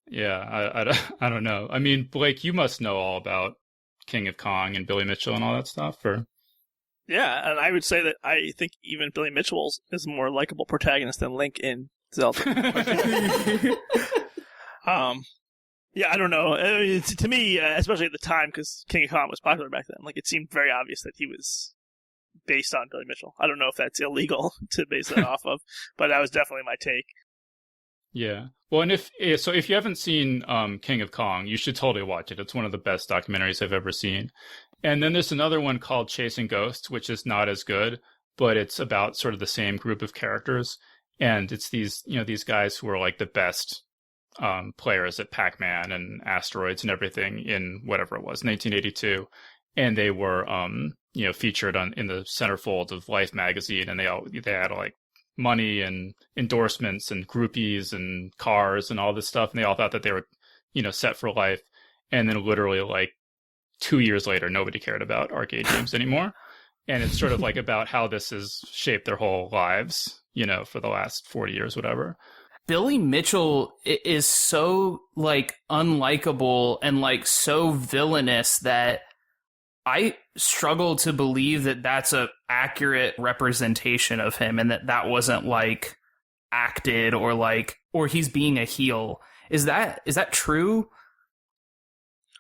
Yeah, I don't know. I mean, Blake, you must know all about King of Kong and Billy Mitchell and all that stuff, or? Yeah, and I would say that I think even Billy Mitchell is a more likable protagonist than Link in Zelda. Yeah, I don't know. To me, especially at the time, because King of Kong was popular back then, it seemed very obvious that he was based on Billy Mitchell. I don't know if that's illegal to base that off of, but that was definitely my take. Yeah. Well, and if you haven't seen King of Kong, you should totally watch it. It's one of the best documentaries I've ever seen. And then there's another one called Chasing Ghosts, which is not as good, but it's about sort of the same group of characters. And it's these guys who are the best players at Pac-Man and Asteroids and everything in whatever it was, 1982, and they were featured in the centerfold of Life magazine, and they had like money and endorsements and groupies and cars and all this stuff, and they all thought that they were set for life. And then literally like 2 years later, nobody cared about arcade games anymore. And it's sort of like about how this has shaped their whole lives, for the last 40 years, whatever. Billy Mitchell is so like unlikable and like so villainous that I struggle to believe that that's a accurate representation of him, and that wasn't like acted or he's being a heel. Is that true?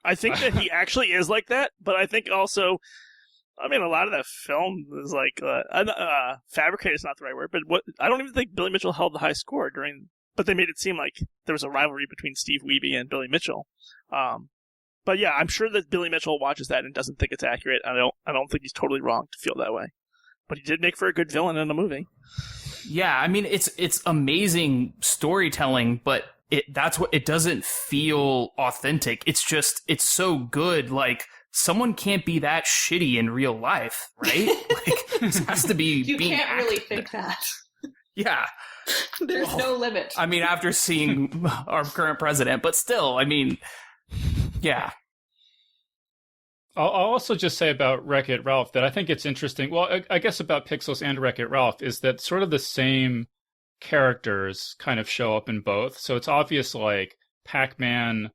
I think that he actually is like that, but I think also, I mean, a lot of that film is like fabricated is not the right word, but I don't even think Billy Mitchell held the high score but they made it seem like there was a rivalry between Steve Wiebe and Billy Mitchell. But yeah, I'm sure that Billy Mitchell watches that and doesn't think it's accurate. I don't think he's totally wrong to feel that way, but he did make for a good villain in the movie. Yeah, I mean, it's amazing storytelling, but it doesn't feel authentic. It's so good. Like, someone can't be that shitty in real life, right? Like, this has to be. You can't really think that. Yeah. There's no limit. I mean, after seeing our current president, but still, I mean, yeah. I'll also just say about Wreck-It Ralph that I think it's interesting. Well, I guess about Pixels and Wreck-It Ralph is that sort of the same characters kind of show up in both. So it's obvious, like Pac-Man,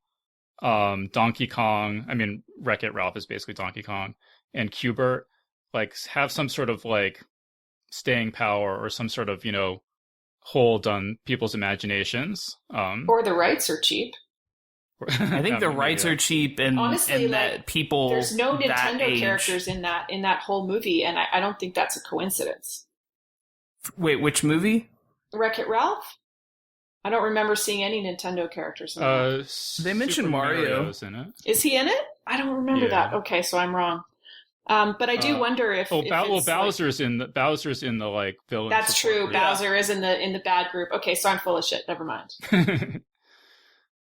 Donkey Kong. I mean, Wreck-It Ralph is basically Donkey Kong, and Q*bert like have some sort of like staying power or some sort of hold on people's imaginations. Or the rights are cheap. I think the rights are cheap, and honestly, and like, that people. There's no Nintendo age... characters in that whole movie, and I don't think that's a coincidence. Wait, which movie? Wreck-It Ralph? I don't remember seeing any Nintendo characters in that. They mentioned Mario. Mario's in it. Is he in it? I don't remember that. Okay, so I'm wrong. But I do wonder if. Bowser's in the like villain. That's true. Group. Bowser is in the bad group. Okay, so I'm full of shit. Never mind.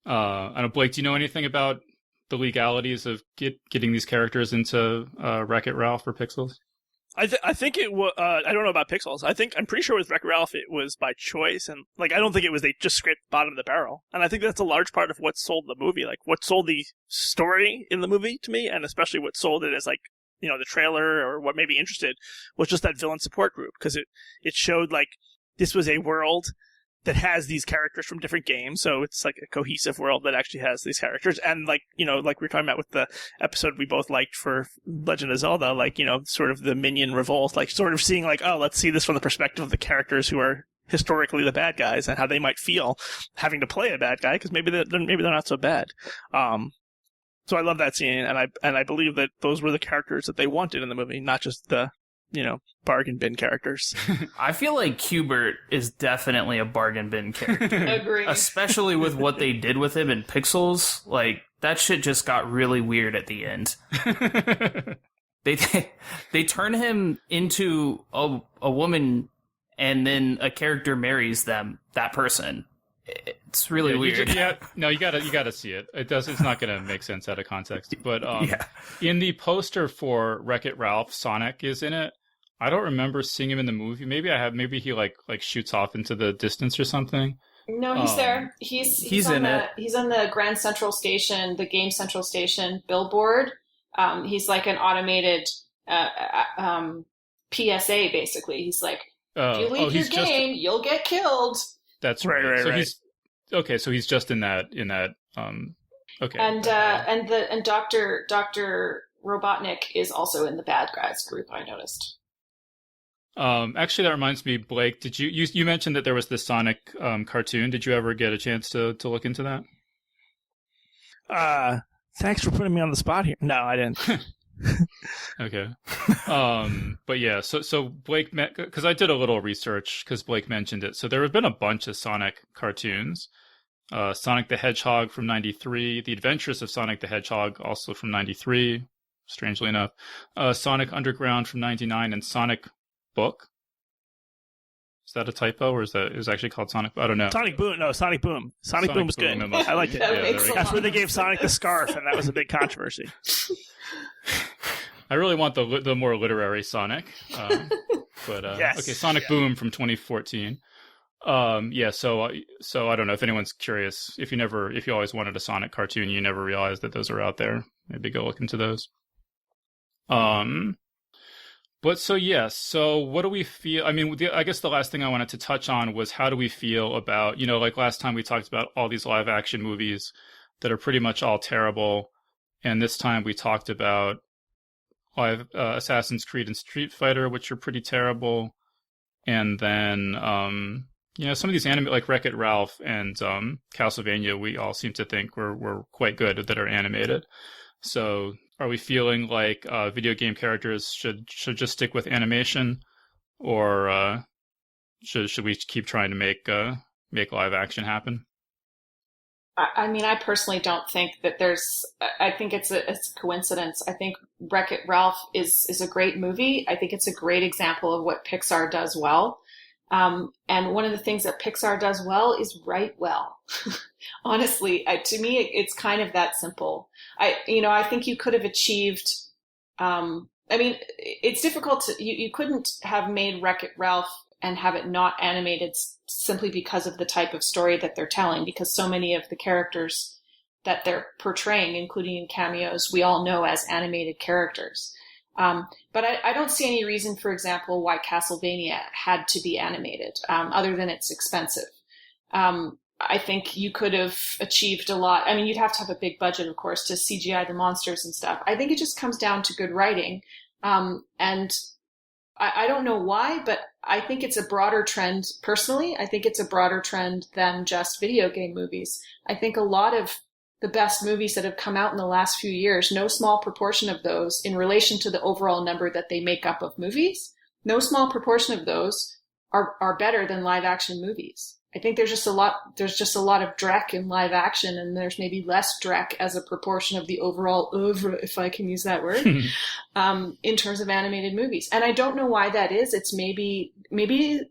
I don't know, Blake, do you know anything about the legalities of getting these characters into Wreck-It Ralph or Pixels? I think it was. I don't know about Pixels. I'm pretty sure with Wreck-It Ralph it was by choice, and like I don't think it was they just scraped the bottom of the barrel. And I think that's a large part of what sold the movie, like what sold the story in the movie to me, and especially what sold it as like the trailer or what made me interested was just that villain support group, because it showed like this was a world that has these characters from different games, so it's like a cohesive world that actually has these characters. And like, like we were talking about with the episode we both liked for Legend of Zelda, like, sort of the minion revolt, like sort of seeing like, oh, let's see this from the perspective of the characters who are historically the bad guys and how they might feel having to play a bad guy, because maybe they're not so bad. So I love that scene, and I believe that those were the characters that they wanted in the movie, not just the bargain bin characters. I feel like Q*bert is definitely a bargain bin character. Agree. Especially with what they did with him in Pixels. Like, that shit just got really weird at the end. They turn him into a woman, and then a character marries that person. It's really weird. You gotta see it. It's not gonna make sense out of context. But in the poster for Wreck-It Ralph, Sonic is in it. I don't remember seeing him in the movie. Maybe I have. Maybe he like shoots off into the distance or something. No, he's there. He's in it. He's on the Grand Central Station, the Game Central Station billboard. He's like an automated PSA, basically. He's like, if you leave your game, you'll get killed. That's right. So he's just in that. Okay. And Dr. Robotnik is also in the bad guys group, I noticed. Actually, that reminds me, Blake. Did you mentioned that there was this Sonic cartoon? Did you ever get a chance to look into that? Thanks for putting me on the spot here. No, I didn't. Okay. But yeah, so Blake, because I did a little research because Blake mentioned it. So there have been a bunch of Sonic cartoons. Sonic the Hedgehog from '93, The Adventures of Sonic the Hedgehog also from '93, strangely enough. Sonic Underground from '99, and Sonic Book. Is that a typo, or is it actually called Sonic? I don't know. Sonic Boom. No, Sonic Boom. Sonic Boom was good. I liked it. That's where they gave Sonic the scarf, and that was a big controversy. I really want the more literary Sonic. But yes. Okay, Sonic Boom from 2014. So I don't know if anyone's curious. If you always wanted a Sonic cartoon, you never realized that those are out there. Maybe go look into those. But so what do we feel? I mean, I guess the last thing I wanted to touch on was how do we feel about, like last time we talked about all these live action movies that are pretty much all terrible. And this time we talked about live Assassin's Creed and Street Fighter, which are pretty terrible. And then, some of these anime like Wreck-It Ralph and Castlevania, we all seem to think were quite good that are animated. So are we feeling like video game characters should just stick with animation, or should we keep trying to make live action happen? I mean, I personally don't think that I think it's a coincidence. I think Wreck-It Ralph is a great movie. I think it's a great example of what Pixar does well. And one of the things that Pixar does well is write well. Honestly, to me, it's kind of that simple. I think you could have achieved, it's difficult you couldn't have made Wreck-It Ralph and have it not animated simply because of the type of story that they're telling, because so many of the characters that they're portraying, including in cameos, we all know as animated characters. But I don't see any reason, for example, why Castlevania had to be animated, other than it's expensive. I think you could have achieved a lot. I mean, you'd have to have a big budget, of course, to CGI the monsters and stuff. I think it just comes down to good writing. And I don't know why, but I think it's a broader trend. Personally, I think it's a broader trend than just video game movies. I think a lot of the best movies that have come out in the last few years, no small proportion of those, in relation to the overall number that they make up of movies, no small proportion of those are better than live action movies. I think there's just a lot of dreck in live action, and there's maybe less dreck as a proportion of the overall oeuvre, if I can use that word, in terms of animated movies. And I don't know why that is. It's maybe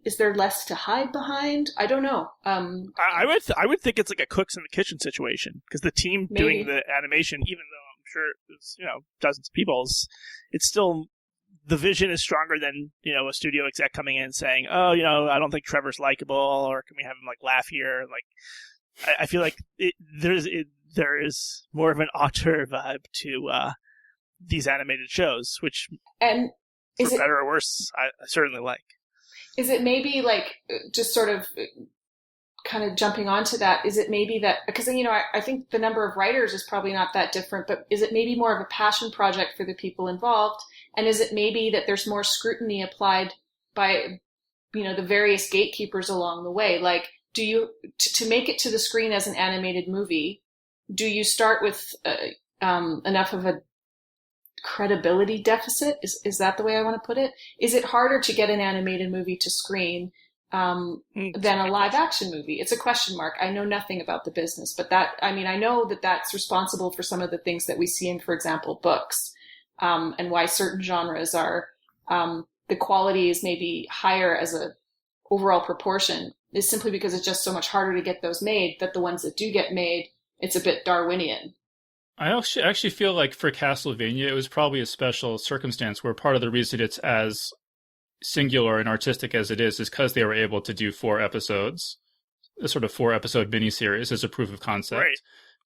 is there less to hide behind? I don't know. I would think it's like a cooks in the kitchen situation, because the team doing the animation, even though I'm sure it's dozens of people, it's still, the vision is stronger than a studio exec coming in and saying, oh, I don't think Trevor's likable, or can we have him laugh here? I feel like there is more of an auteur vibe to these animated shows, which, and for better or worse, I certainly like. Is it maybe just sort of kind of jumping onto that? Is it maybe that, because I think the number of writers is probably not that different, but is it maybe more of a passion project for the people involved? And is it maybe that there's more scrutiny applied by, the various gatekeepers along the way? Like, do you, to make it to the screen as an animated movie, do you start with enough of a credibility deficit? Is that the way I want to put it? Is it harder to get an animated movie to screen than a live action movie? It's a question mark. I know nothing about the business, but I know that that's responsible for some of the things that we see in, for example, books. And why certain genres are, the quality is maybe higher as a overall proportion, is simply because it's just so much harder to get those made, that the ones that do get made, it's a bit Darwinian. I actually feel like for Castlevania, it was probably a special circumstance where part of the reason it's as singular and artistic as it is because they were able to do 4 episodes, a sort of 4-episode miniseries as a proof of concept. Right.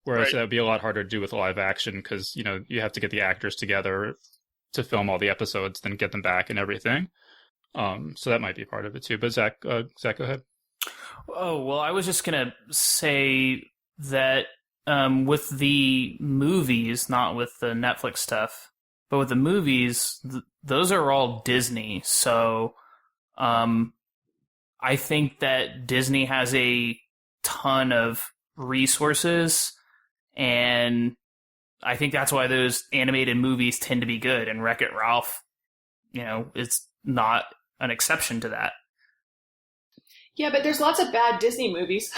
Whereas that would be a lot harder to do with live action because, you have to get the actors together to film all the episodes, then get them back and everything. So that might be part of it too. But Zach, go ahead. Oh, well, I was just going to say that with the movies, not with the Netflix stuff, but with the movies, those are all Disney. So I think that Disney has a ton of resources, and I think that's why those animated movies tend to be good. And Wreck-It Ralph, it's not an exception to that. Yeah, but there's lots of bad Disney movies.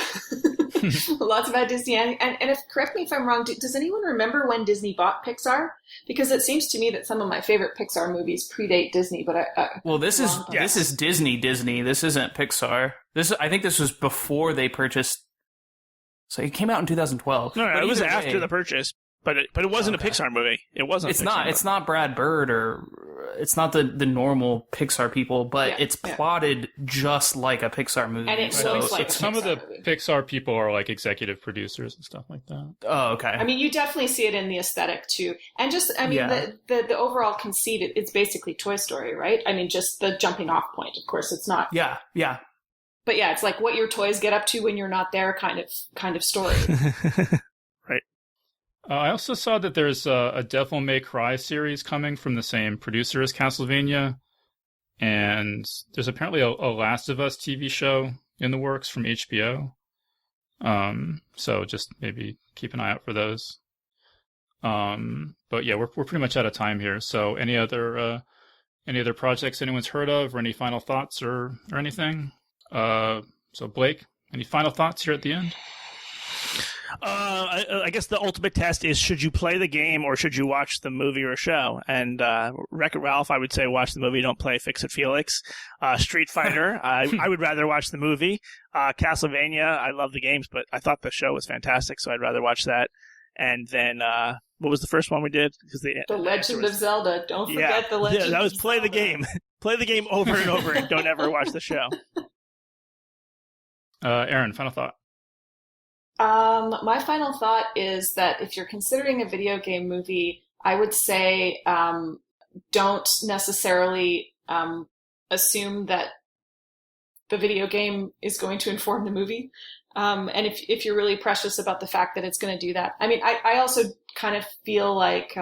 Lots about Disney. And if, correct me if I'm wrong, does anyone remember when Disney bought Pixar? Because it seems to me that some of my favorite Pixar movies predate Disney, but this is Disney. This isn't Pixar. I think this was before they purchased. So it came out in 2012. No, it was after the purchase. But it wasn't a Pixar movie. It wasn't. It's not Brad Bird, or it's not the normal Pixar people, but it's plotted just like a Pixar movie. And it looks like some of the Pixar people are like executive producers and stuff like that. Oh, okay. I mean, you definitely see it in the aesthetic too, and just the overall conceit. It's basically Toy Story, right? I mean, just the jumping off point. Of course, it's not. Yeah. But yeah, it's like what your toys get up to when you're not there, kind of story. I also saw that there's a Devil May Cry series coming from the same producer as Castlevania, and there's apparently a Last of Us TV show in the works from HBO. So just maybe keep an eye out for those. But yeah, we're pretty much out of time here. So any other projects anyone's heard of, or any final thoughts or anything? So Blake, any final thoughts here at the end? I guess the ultimate test is, should you play the game or should you watch the movie or show? And Wreck-It Ralph, I would say watch the movie, don't play Fix-It Felix. Street Fighter, I would rather watch the movie. Castlevania, I love the games, but I thought the show was fantastic, so I'd rather watch that. And then, what was the first one we did? The Legend of Zelda. Don't forget the Legend of Zelda. That was play the game. Play the game over and over and don't ever watch the show. Erin, final thought. My final thought is that if you're considering a video game movie, I would say don't necessarily assume that the video game is going to inform the movie. And if you're really precious about the fact that it's going to do that. I mean, I also kind of feel like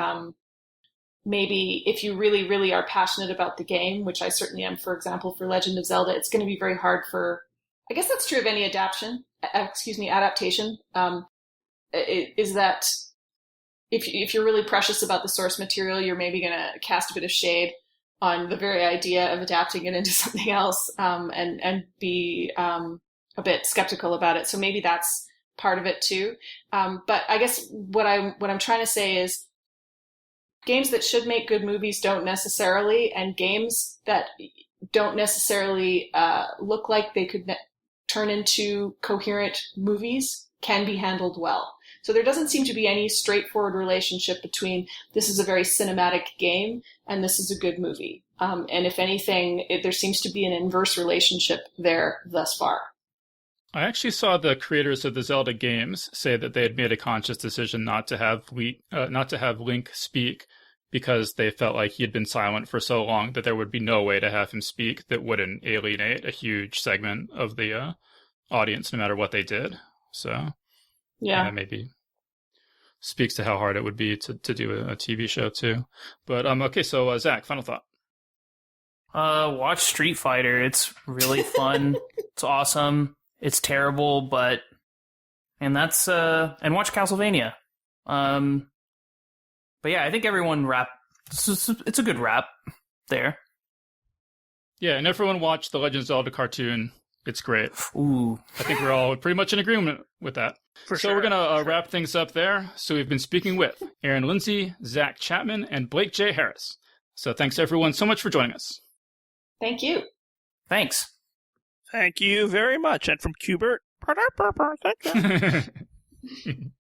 maybe if you really, really are passionate about the game, which I certainly am, for example, for Legend of Zelda, it's going to be very hard for, I guess that's true of any adaptation, is that if you're really precious about the source material, you're maybe going to cast a bit of shade on the very idea of adapting it into something else, and be a bit skeptical about it. So maybe that's part of it too. But I guess what I'm trying to say is games that should make good movies don't necessarily, and games that don't necessarily look like they could turn into coherent movies can be handled well. So there doesn't seem to be any straightforward relationship between this is a very cinematic game and this is a good movie. And if anything, there seems to be an inverse relationship there thus far. I actually saw the creators of the Zelda games say that they had made a conscious decision not to have Link speak, because they felt like he had been silent for so long that there would be no way to have him speak that wouldn't alienate a huge segment of the audience, no matter what they did. So yeah, maybe speaks to how hard it would be to do a TV show too. But okay, so Zach, final thought. Watch Street Fighter. It's really fun. It's awesome. It's terrible, but and watch Castlevania. But yeah, I think everyone it's a good wrap there. Yeah, and everyone watch the Legend of Zelda cartoon. It's great. Ooh. I think we're all pretty much in agreement with that. So we're going to wrap things up there. So we've been speaking with Erin Lindsey, Zach Chapman, and Blake J. Harris. So thanks everyone so much for joining us. Thank you. Thanks. Thank you very much. And from Qbert, thank you.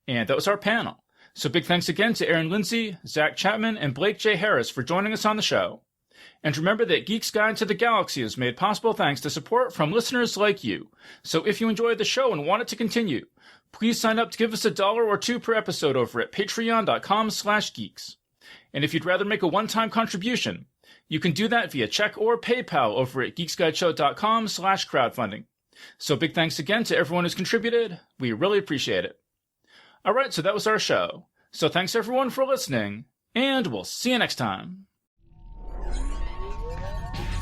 And that was our panel. So big thanks again to Erin Lindsey, Zach Chapman, and Blake J. Harris for joining us on the show. And remember that Geek's Guide to the Galaxy is made possible thanks to support from listeners like you. So if you enjoyed the show and want it to continue, please sign up to give us $1 or $2 per episode over at patreon.com/geeks. And if you'd rather make a one-time contribution, you can do that via check or PayPal over at geeksguideshow.com/crowdfunding. So big thanks again to everyone who's contributed. We really appreciate it. All right, so that was our show. So thanks everyone for listening, and we'll see you next time.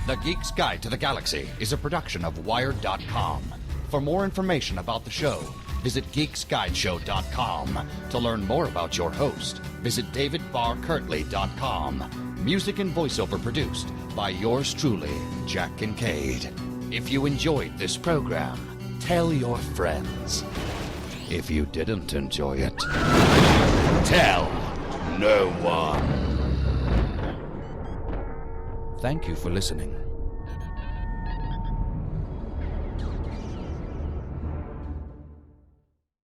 The Geek's Guide to the Galaxy is a production of Wired.com. For more information about the show, visit geeksguideshow.com. To learn more about your host, visit davidbarrkirtley.com. Music and voiceover produced by yours truly, Jack Kincaid. If you enjoyed this program, tell your friends. If you didn't enjoy it, tell no one. Thank you for listening.